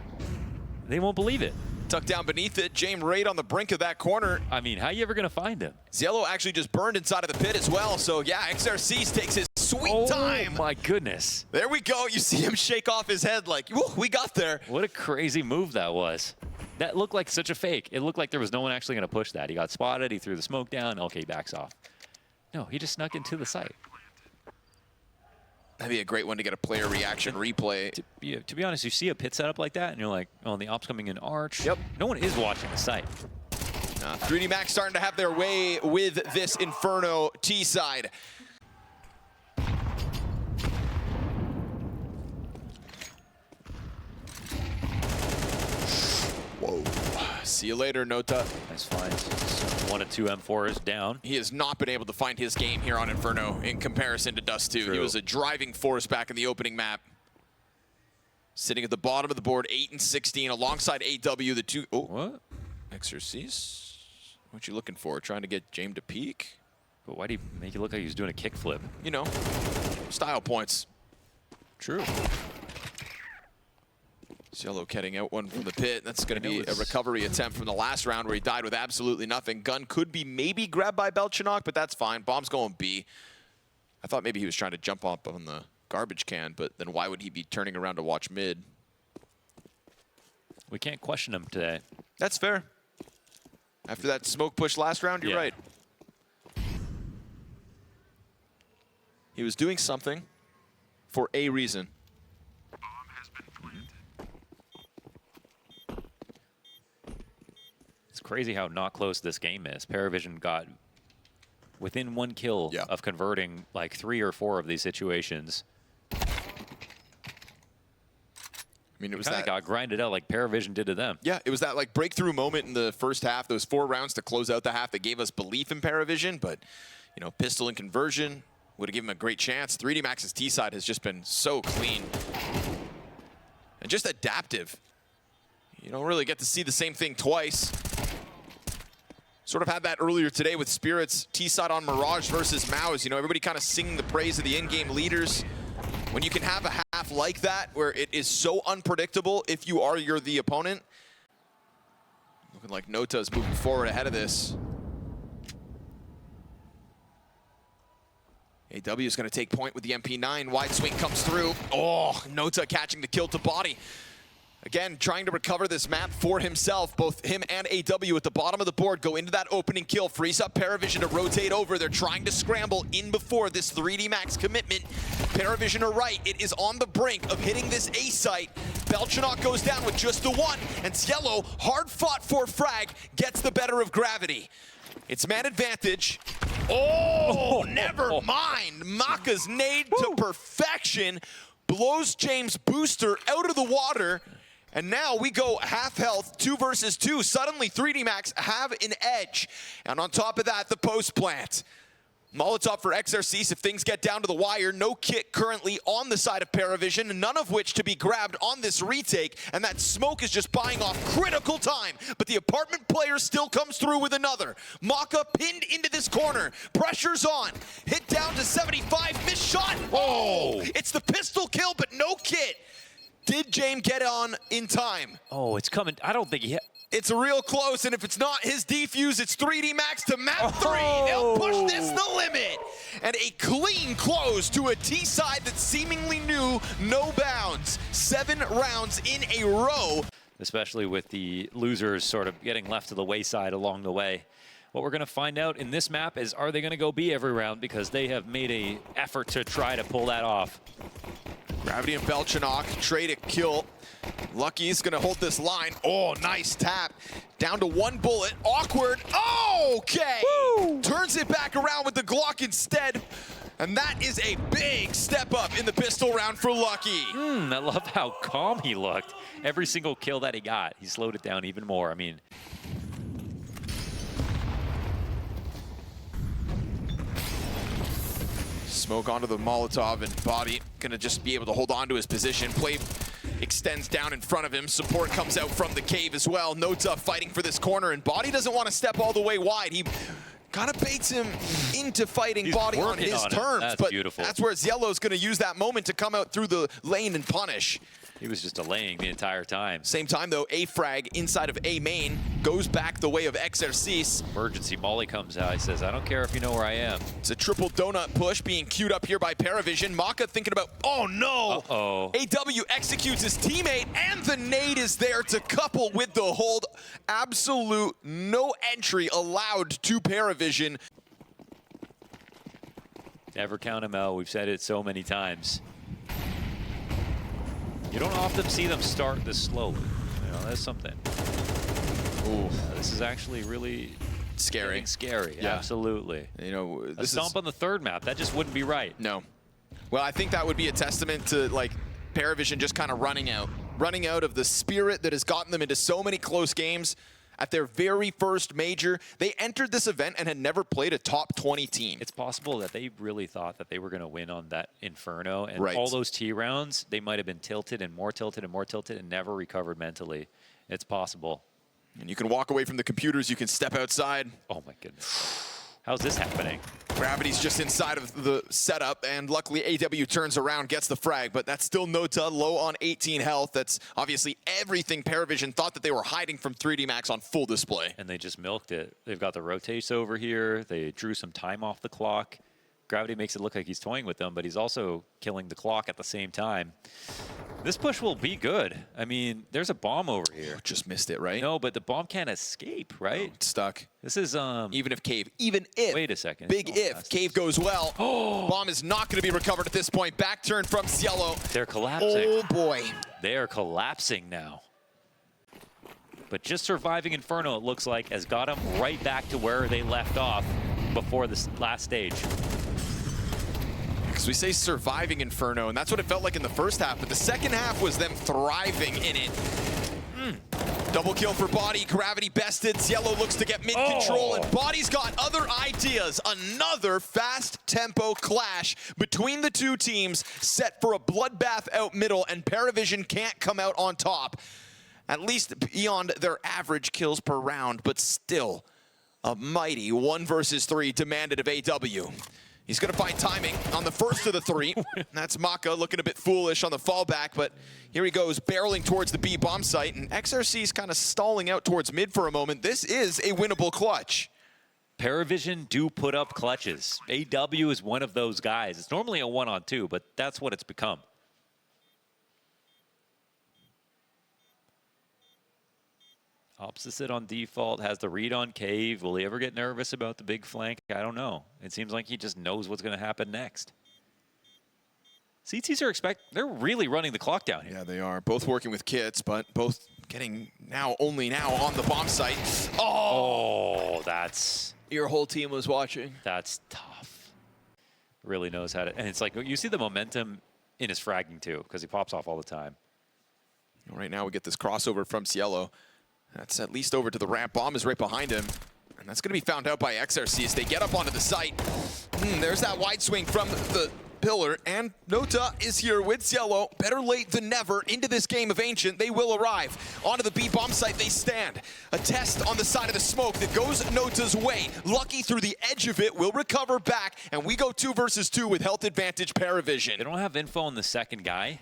They won't believe it. Tucked down beneath it. James right on the brink of that corner. I mean, how are you ever going to find him? Zello actually just burned inside of the pit as well. So, yeah, XRCs takes his sweet time. Oh, my goodness. There we go. You see him shake off his head like, whoa, we got there. What a crazy move that was. That looked like such a fake. It looked like there was no one actually going to push that. He got spotted. He threw the smoke down. Okay, backs off. No, he just snuck into the site. That'd be a great one to get a player reaction replay. To be honest, you see a pit setup like that, and you're like, oh, and the op's coming in arch. Yep. No one is watching the site. 3D Max starting to have their way with this Inferno T side. Whoa. See you later, Nota. Nice finds. 1 of 2 M4s down. He has not been able to find his game here on Inferno in comparison to Dust 2. True. He was a driving force back in the opening map. Sitting at the bottom of the board, 8 and 16, alongside AW, the 2. Oh, what? Exorcise? What you looking for? Trying to get James to peek? But why do you make it look like he was doing a kickflip? You know, style points. True. Zello getting out one from the pit. That's going to be a recovery attempt from the last round where he died with absolutely nothing. Gun could be maybe grabbed by Belchinaut, but that's fine. Bomb's going B. I thought maybe he was trying to jump up on the garbage can, but then why would he be turning around to watch mid? We can't question him today. That's fair. After that smoke push last round, you're right. He was doing something for a reason. It's crazy how not close this game is. Paravision got within 1 kill of converting like 3 or 4 of these situations. I mean, it was that got grinded out like Paravision did to them. Yeah, it was that like breakthrough moment in the first half, those 4 rounds to close out the half that gave us belief in Paravision, but you know, pistol and conversion would have given him a great chance. 3D Max's T side has just been so clean and just adaptive. You don't really get to see the same thing twice. Sort of had that earlier today with Spirit's T side on Mirage versus MOUZ. You know, everybody kind of singing the praise of the in-game leaders. When you can have a half like that, where it is so unpredictable if you're the opponent. Looking like Nota is moving forward ahead of this. AW is going to take point with the MP9. Wide swing comes through. Oh, Nota catching the kill to body. Again, trying to recover this map for himself. Both him and AW at the bottom of the board go into that opening kill. Frees up Paravision to rotate over. They're trying to scramble in before this 3D Max commitment. Paravision are right. It is on the brink of hitting this A site. Belchanok goes down with just the one. And Cielo, hard fought for frag, gets the better of Gravity. It's man advantage. Oh, never mind. Maka's nade to perfection. Blows James Booster out of the water. And now we go half health, 2 versus 2. Suddenly 3D Max have an edge. And on top of that, the post plant. Molotov for XRCs if things get down to the wire. No kit currently on the side of Paravision, none of which to be grabbed on this retake. And that smoke is just buying off critical time. But the apartment player still comes through with another. Maka pinned into this corner. Pressure's on. Hit down to 75. Missed shot. Oh! It's the pistol kill, but no kit. Did James get on in time? Oh, it's coming. I don't think he hit. It's real close, and if it's not his defuse, it's 3D Max to map 3. They'll push this the limit. And a clean close to a T side that seemingly knew no bounds. 7 rounds in a row. Especially with the losers sort of getting left to the wayside along the way. What we're going to find out in this map is, are they going to go B every round, because they have made an effort to try to pull that off. Gravity and Belchanok trade a kill. Lucky's gonna hold this line. Oh, nice tap. Down to 1 bullet. Awkward. Okay. Woo! Turns it back around with the Glock instead. And that is a big step up in the pistol round for Lucky. I love how calm he looked. Every single kill that he got, he slowed it down even more. I mean, smoke onto the Molotov, and Body gonna just be able to hold on to his position. Play extends down in front of him. Support comes out from the cave as well. Nota fighting for this corner, and Body doesn't want to step all the way wide. He kind of baits him into fighting he's Body on his terms. That's but beautiful. That's where Zielo's gonna use that moment to come out through the lane and punish. he was just delaying the entire time. Same time though, A frag inside of A main goes back the way of XRCs. Emergency Molly comes out. He says, I don't care if you know where I am. It's a triple donut push being queued up here by Paravision. Maka thinking about, oh no! Uh-oh. AW executes his teammate, and the nade is there to couple with the hold. Absolute no entry allowed to Paravision. Never count him out. We've said it so many times. You don't often see them start this slowly. You know, that's something. Ooh, this is actually really Scary. Scary, Yeah. Absolutely. You know, A this stomp on the 3rd map, that just wouldn't be right. No. Well, I think that would be a testament to like Paravision just kind of running out of the spirit that has gotten them into so many close games. At their very first major, they entered this event and had never played a top 20 team. It's possible that they really thought that they were going to win on that Inferno, and Right. all those T rounds, they might have been tilted and more tilted and more tilted and never recovered mentally. It's possible. And you can walk away from the computers, you can step outside. Oh my goodness. How's this happening? Gravity's just inside of the setup, and luckily AW turns around, gets the frag, but that's still Nota, low on 18 health. That's obviously everything Paravision thought that they were hiding from 3D Max on full display. And they just milked it. They've got the rotates over here. They drew some time off the clock. Gravity makes it look like he's toying with them, but he's also killing the clock at the same time. This push will be good. I mean, there's a bomb over here. Just missed it, right? No, but the bomb can't escape, right? It's stuck. This is Even if wait a second. big Oh, if fast. cave goes well, bomb is not going to be recovered at this point. Back turn from Cielo. They're collapsing. Oh boy. They are collapsing now. But just surviving Inferno, it looks like, has got them right back to where they left off before this last stage. Because we say surviving Inferno, and that's what it felt like in the first half, but the second half was them thriving in it. Double kill for Body, Gravity bested. Cielo looks to get mid-control, and Body's got other ideas. Another fast tempo clash between the two teams, set for a bloodbath out middle, and Paravision can't come out on top. At least beyond their average kills per round, but still a mighty 1 versus 3 demanded of AW. He's going to find timing on the first of the 3. That's Maka looking a bit foolish on the fallback, but here he goes barreling towards the B bomb site, and XRC's kind of stalling out towards mid for a moment. This is a winnable clutch. Paravision do put up clutches. AW is one of those guys. It's normally a 1-on-2, but that's what it's become. Opposite on default, has the read on cave. Will he ever get nervous about the big flank? I don't know. It seems like he just knows what's going to happen next. CTs are they're really running the clock down here. Yeah, they are. Both working with kits, but both getting only now on the bomb site. Oh, that's... Your whole team was watching. That's tough. Really knows how to... And it's like, you see the momentum in his fragging too, because he pops off all the time. Right now we get this crossover from Cielo. That's at least over to the ramp. Bomb is right behind him. And that's going to be found out by XRC as they get up onto the site. There's that wide swing from the pillar. And Nota is here with Cielo. Better late than never into this game of Ancient. They will arrive. Onto the B bomb site they stand. A test on the side of the smoke that goes Nota's way. Lucky through the edge of it will recover back. And we go 2 versus 2 with health advantage Paravision. They don't have info on the second guy.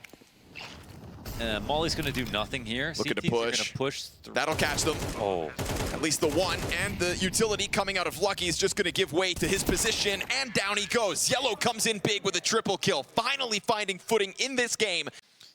Molly's going to do nothing here. Looking to push. That'll catch them. Oh. At least the one, and the utility coming out of Lucky is just going to give way to his position, and down he goes. Yellow comes in big with a triple kill, finally finding footing in this game.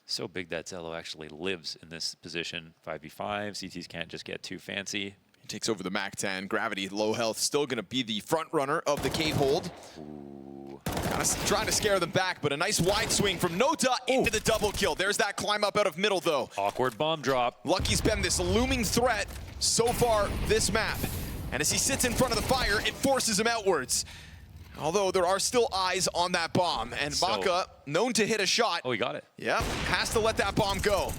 So big that Zello actually lives in this position. 5v5, CTs can't just get too fancy. He takes over the MAC-10. Gravity, low health, still going to be the front runner of the cave hold. Ooh. Kind of trying to scare them back, but a nice wide swing from Nota into the double kill. There's that climb up out of middle, though. Awkward bomb drop. Lucky's been this looming threat so far this map. And as he sits in front of the fire, it forces him outwards. Although there are still eyes on that bomb. And Maka, known to hit a shot. Oh, he got it. Yep, has to let that bomb go.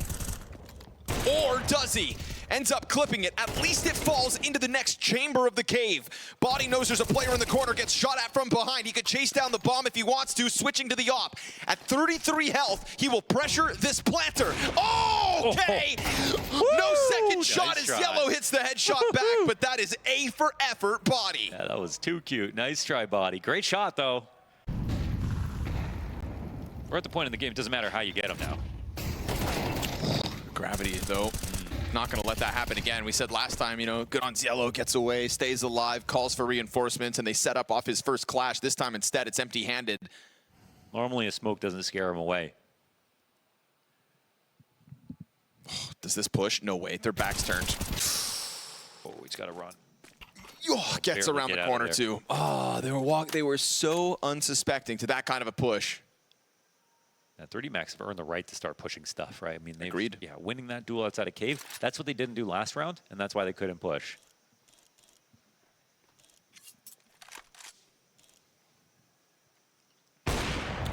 Or does he? Ends up clipping it. At least it falls into the next chamber of the cave. Body knows there's a player in the corner, gets shot at from behind. He could chase down the bomb if he wants to, switching to the op. At 33 health, he will pressure this planter. Oh, okay! No second shot as Yellow hits the headshot back, but that is A for effort, Body. Yeah, that was too cute. Nice try, Body. Great shot, though. We're at the point in the game, it doesn't matter how you get him now. Gravity, though. Not going to let that happen again. We said last time, you know, good on Cielo, gets away, stays alive, calls for reinforcements, and they set up off his first clash. This time, instead, it's empty-handed. Normally, a smoke doesn't scare him away. Does this push? No way. Their back's turned. Oh, he's got to run. Oh, gets around the corner, too. Oh, they were so unsuspecting to that kind of a push. Now, 30 Max have earned the right to start pushing stuff, right? I mean, they agreed. Yeah, winning that duel outside of cave. That's what they didn't do last round, and that's why they couldn't push.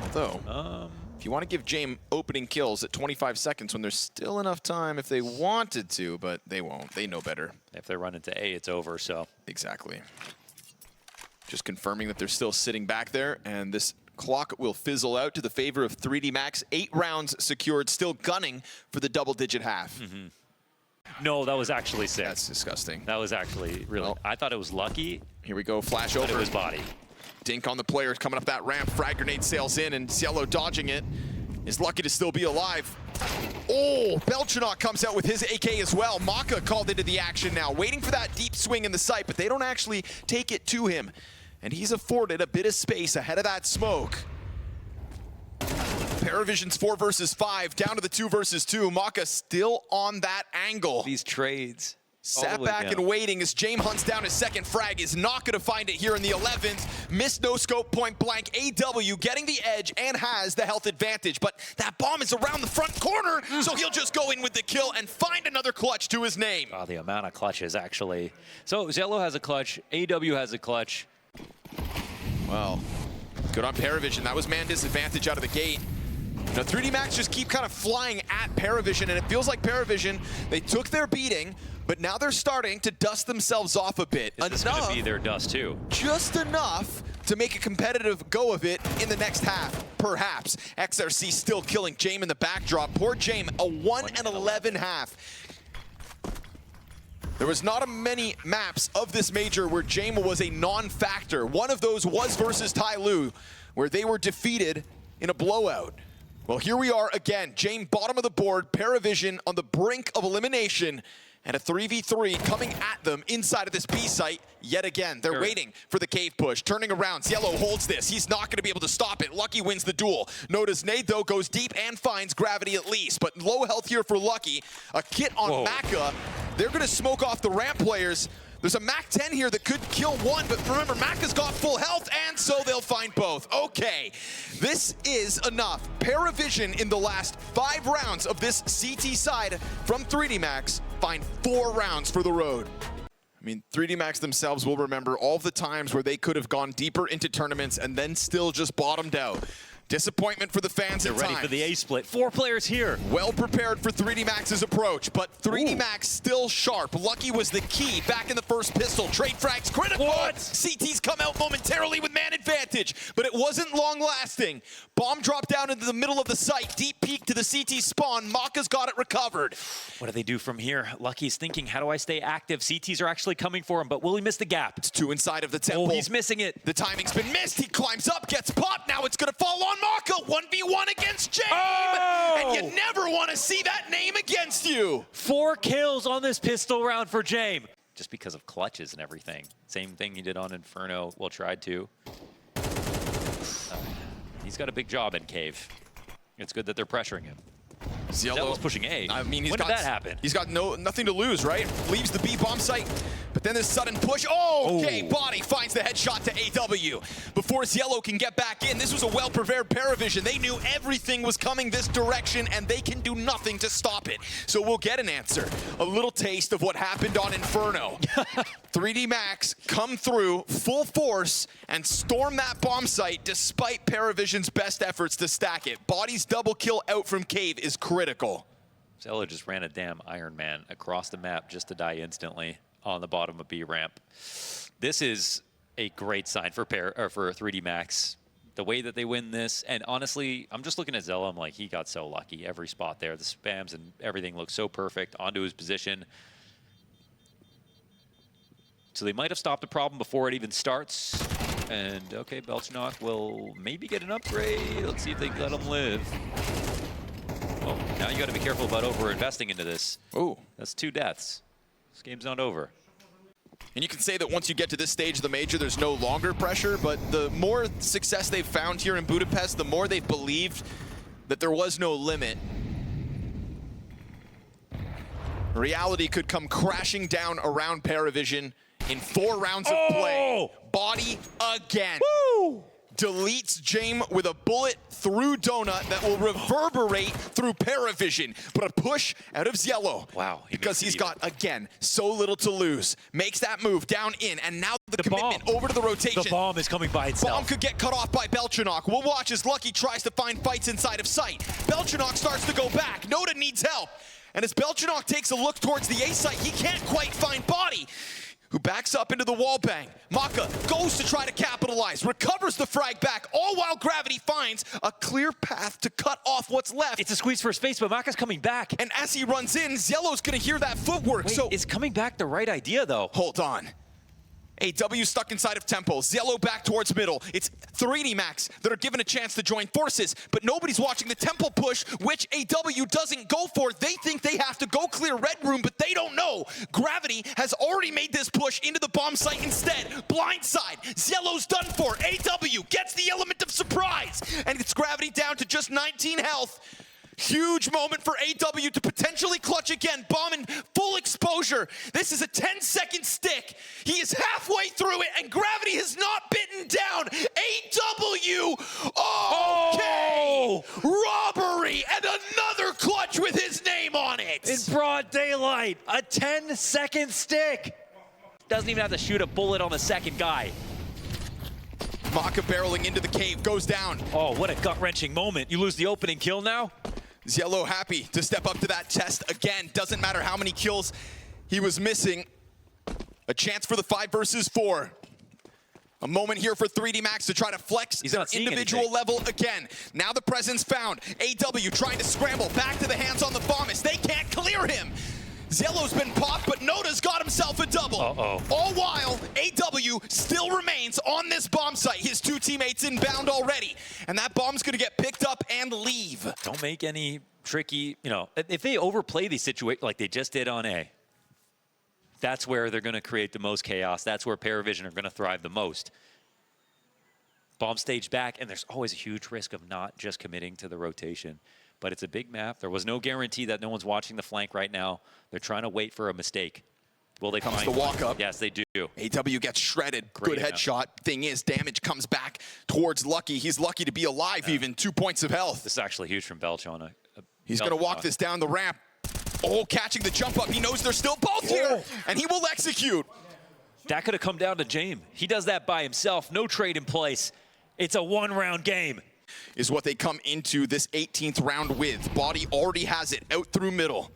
Although, if you want to give James opening kills at 25 seconds when there's still enough time if they wanted to, but they won't. They know better. If they run into A, it's over, so. Exactly. Just confirming that they're still sitting back there, and this clock will fizzle out to the favor of 3D Max. 8 rounds secured, still gunning for the double-digit half. No, that was actually sick. That's disgusting. That was actually really... Well, I thought it was lucky. Here we go, flash over. It was Body. Dink on the player coming up that ramp. Frag grenade sails in, and Cielo dodging it. Is lucky to still be alive. Oh, Belchanok comes out with his AK as well. Maka called into the action now, waiting for that deep swing in the sight, but they don't actually take it to him. And he's afforded a bit of space ahead of that smoke. Paravision's 4 versus 5, down to the 2 versus 2. Maka still on that angle. These trades. Sat back and waiting as James hunts down his second frag. Is not going to find it here in the 11th. Missed no scope, point blank. AW getting the edge and has the health advantage. But that bomb is around the front corner, so he'll just go in with the kill and find another clutch to his name. Oh, the amount of clutches, actually. So Zello has a clutch. AW has a clutch. Well, good on Paravision. That was man disadvantage out of the gate. Now 3D Max just keep kind of flying at Paravision, and it feels like Paravision, they took their beating, but now they're starting to dust themselves off a bit. This is going to be their dust too. Just enough to make a competitive go of it in the next half, perhaps. XRC still killing James in the backdrop. Poor James, a 1-11 half. There was not many maps of this major where James was a non-factor. One of those was versus Tai Lu, where they were defeated in a blowout. Well, here we are again. James bottom of the board, Paravision on the brink of elimination, and a 3v3 coming at them inside of this B site yet again. They're waiting for the cave push, turning around. Cielo holds this. He's not going to be able to stop it. Lucky wins the duel. Nota's nade, though, goes deep and finds Gravity at least, but low health here for Lucky. A kit on Maka. They're going to smoke off the ramp players. There's a MAC-10 here that could kill one, but remember, Mac has got full health, and so they'll find both. Okay, this is enough. Paravision in the last 5 rounds of this CT side from 3D Max find 4 rounds for the road. I mean, 3D Max themselves will remember all the times where they could have gone deeper into tournaments and then still just bottomed out. Disappointment for the fans at times. They're ready for the A-split. 4 players here. Well prepared for 3D Max's approach, but 3D Max still sharp. Lucky was the key back in the first pistol. Trade frags critical. What? CT's come out momentarily with man advantage, but it wasn't long lasting. Bomb dropped down into the middle of the site. Deep peek to the CT spawn. Maka's got it recovered. What do they do from here? Lucky's thinking, how do I stay active? CTs are actually coming for him, but will he miss the gap? It's 2 inside of the temple. Oh, he's missing it. The timing's been missed. He climbs up, gets popped. Now it's going to fall on Maka. 1v1 against James. Oh! And you never want to see that name against you. 4 kills on this pistol round for James. Just because of clutches and everything. Same thing he did on Inferno. Well, tried to. He's got a big job in Cave. It's good that they're pressuring him. Zello's pushing A. I mean, when did that happen? He's got nothing to lose, right? Leaves the B bomb site, but then this sudden push. Oh, okay, Body finds the headshot to AW. Before Ziello can get back in, this was a well-prepared Paravision. They knew everything was coming this direction, and they can do nothing to stop it. So we'll get an answer. A little taste of what happened on Inferno. 3D Max come through full force and storm that bomb site despite Paravision's best efforts to stack it. Body's double kill out from Cave is critical. Zello just ran a damn Iron Man across the map just to die instantly on the bottom of B ramp. This is a great sign for 3D Max. The way that they win this, and honestly, I'm just looking at Zello, I'm like, he got so lucky. Every spot there, the spams and everything looks so perfect onto his position. So they might have stopped the problem before it even starts. And okay, Belchnok will maybe get an upgrade. Let's see if they let him live. Oh, now you got to be careful about over-investing into this. Ooh. That's 2 deaths. This game's not over. And you can say that once you get to this stage of the major, there's no longer pressure, but the more success they've found here in Budapest, the more they've believed that there was no limit. Reality could come crashing down around Paravision in 4 rounds of play. Body again. Woo! Deletes James with a bullet through Donut that will reverberate through Paravision. But a push out of Ziello. Wow. Because he's got, again, so little to lose. Makes that move down in, and now the commitment bomb. over to the rotation. The bomb is coming by itself. Bomb could get cut off by Belchnok. We'll watch as Lucky tries to find fights inside of sight. Belchnok starts to go back. Noda needs help. And as Belchnok takes a look towards the A site, he can't quite find Body, who backs up into the wall bang. Maka goes to try to capitalize, recovers the frag back, all while Gravity finds a clear path to cut off what's left. It's a squeeze for his face, but Maka's coming back. And as he runs in, Ziello's gonna hear that footwork. Wait, so is coming back the right idea, though? Hold on. AW stuck inside of Tempo. Ziello back towards middle. It's 3D Max that are given a chance to join forces, but nobody's watching the Temple push, which AW doesn't go for. They think they have to go clear red room, but they don't know. Gravity has already made this push into the bomb site instead. Blindside. Ziello's done for. AW gets the element of surprise, and it's Gravity down to just 19 health. Huge moment for AW to potentially clutch again. Bomb in full exposure. This is a 10-second stick. He is halfway through it, and Gravity has not bitten down. AW, okay. Robbery, and another clutch with his name on it. In broad daylight, a 10-second stick. Doesn't even have to shoot a bullet on the second guy. Maka barreling into the cave, goes down. Oh, what a gut-wrenching moment. You lose the opening kill now? Ziello happy to step up to that test again. Doesn't matter how many kills he was missing. A chance for the 5 versus 4. A moment here for 3D Max to try to flex their individual level again. Now the presence found. AW trying to scramble back to the hands on the Bombus. They can't clear him. Ziello's been popped, but Noda's got himself a double. All while, AW still remains on this bomb site. His 2 teammates inbound already. And that bomb's gonna get picked up and leave. Don't make any tricky, if they overplay these situations like they just did on A, that's where they're gonna create the most chaos. That's where Paravision are gonna thrive the most. Bomb stage back, and there's always a huge risk of not just committing to the rotation. but it's a big map. There was no guarantee that no one's watching the flank right now. They're trying to wait for a mistake. Will they Comes find the walk up. Yes, they do. AW gets shredded. Great Good headshot. Thing is, damage comes back towards Lucky. He's lucky to be alive even. 2 points of health. This is actually huge from Belch on a He's going to walk this down the ramp. Oh, catching the jump up. He knows they're still both here, and he will execute. That could have come down to James. He does that by himself. No trade in place. It's a one-round game. Is what they come into this 18th round with. Body already has it out through middle.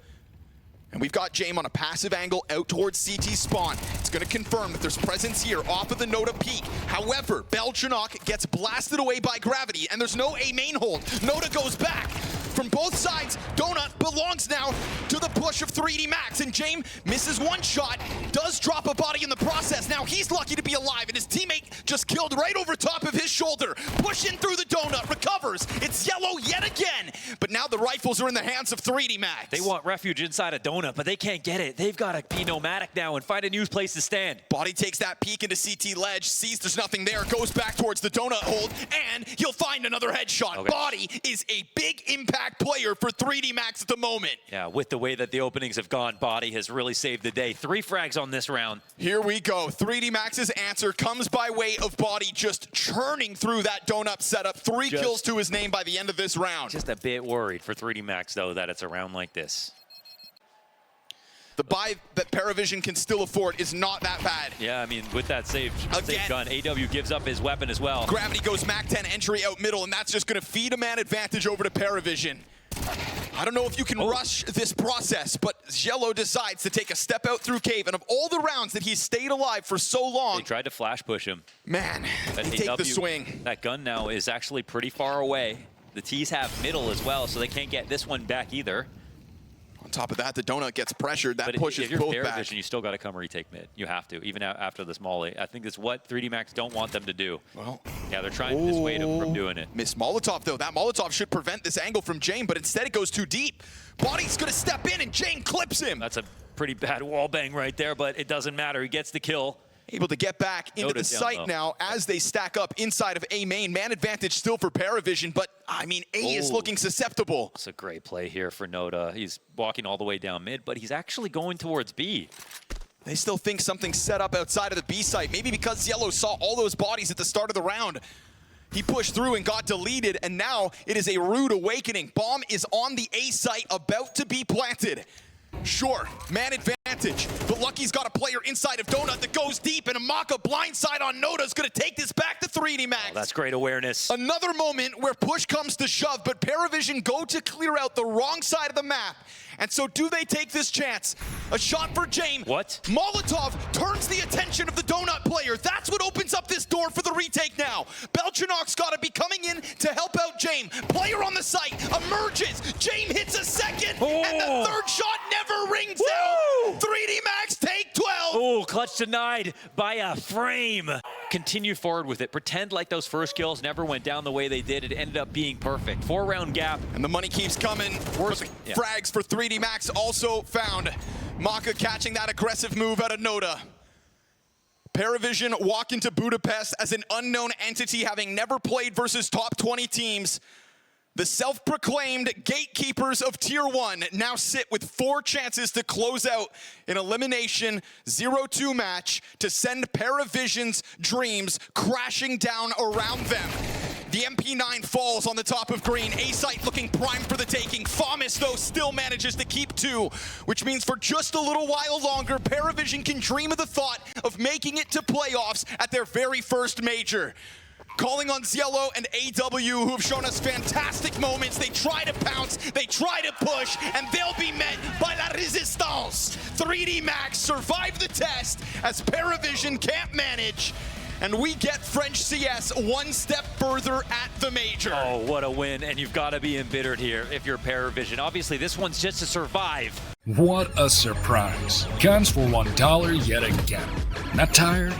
And we've got James on a passive angle out towards CT spawn. It's going to confirm that there's presence here off of the Noda peak. However, Belchanok gets blasted away by gravity, and there's no A main hold. Noda goes back. From both sides, Donut belongs now to the push of 3D Max, and James misses one shot, does drop a body in the process. Now he's lucky to be alive, and his teammate just killed right over top of his shoulder. Pushing through the Donut, recovers. It's yellow yet again, but now the rifles are in the hands of 3D Max. They want refuge inside a Donut, but they can't get it. They've got to be nomadic now and find a new place to stand. Body takes that peek into CT ledge, sees there's nothing there, goes back towards the Donut hold, and he'll find another headshot. Okay. Body is a big impact player for 3D Max at the moment. Yeah, with the way that the openings have gone, Body has really saved the day. 3 frags on this round. Here we go. 3D Max's answer comes by way of Body just churning through that Donut setup. 3 kills to his name by the end of this round. Just a bit worried for 3D Max, though, that it's a round like this. The buy that Paravision can still afford is not that bad. Yeah, I mean, with that save gun, AW gives up his weapon as well. Gravity goes Mac 10 entry out middle, and that's just going to feed a man advantage over to Paravision. I don't know if you can rush this process, but Yellow decides to take a step out through cave, and of all the rounds that he's stayed alive for so long, They tried to flash push him. Man, they take the swing. That gun now is actually pretty far away. The T's have middle as well, so they can't get this one back either. On top of that, the Donut gets pressured. That but pushes if you're both Paravision, back. you still got to come retake mid. You have to, even after this molly. I think it's what 3D Max don't want them to do. Well, yeah, they're trying to dissuade him from doing it. Miss Molotov, though. That Molotov should prevent this angle from James, but instead it goes too deep. Body's going to step in, and James clips him. That's a pretty bad wall bang right there, but it doesn't matter. He gets the kill. Able to get back into the site now as they stack up inside of A main. Man advantage still for Paravision, but I mean, A is looking susceptible. It's a great play here for Noda. He's walking all the way down mid, but he's actually going towards B. They still think something's set up outside of the B site, maybe because Yellow saw all those bodies at the start of the round. He pushed through and got deleted, and now it is a rude awakening. Bomb is on the A site, about to be planted. Sure, man advantage, but Lucky's got a player inside of Donut that goes deep, and a mock-up blindside on Noda is going to take this back to 3D Max. Oh, that's great awareness. Another moment where push comes to shove, but Paravision go to clear out the wrong side of the map. And so do they take this chance? A shot for James. What? Molotov turns the attention of the Donut player. That's what opens up this door for the retake now. Belchanok's got to be coming in to help out James. Player on the site emerges. James hits a second, and the third shot never rings out. 3D Max take 12. Oh, clutch denied by a frame. Continue forward with it. Pretend like those first kills never went down the way they did. It ended up being perfect. 4-round gap. And the money keeps coming. Frags for 3D Max also found. Maka catching that aggressive move out of Noda. Paravision walk into Budapest as an unknown entity, having never played versus top 20 teams. The self-proclaimed gatekeepers of Tier 1 now sit with 4 chances to close out an elimination 0-2 match to send Paravision's dreams crashing down around them. The MP9 falls on the top of green. A-site looking primed for the taking. FAMAS, though, still manages to keep 2, which means for just a little while longer, Paravision can dream of the thought of making it to playoffs at their very first major. Calling on Cielo and AW, who have shown us fantastic moments. They try to pounce, they try to push, and they'll be met by La Resistance. 3D Max survive the test as Paravision can't manage, and we get French CS one step further at the major. Oh, what a win, and you've got to be embittered here if you're Paravision. Obviously, this one's just to survive. What a surprise. Guns for $1 yet again. Not tired?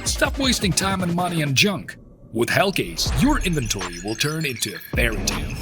Stop wasting time and money on junk. With Hellcase, your inventory will turn into a fairy tale.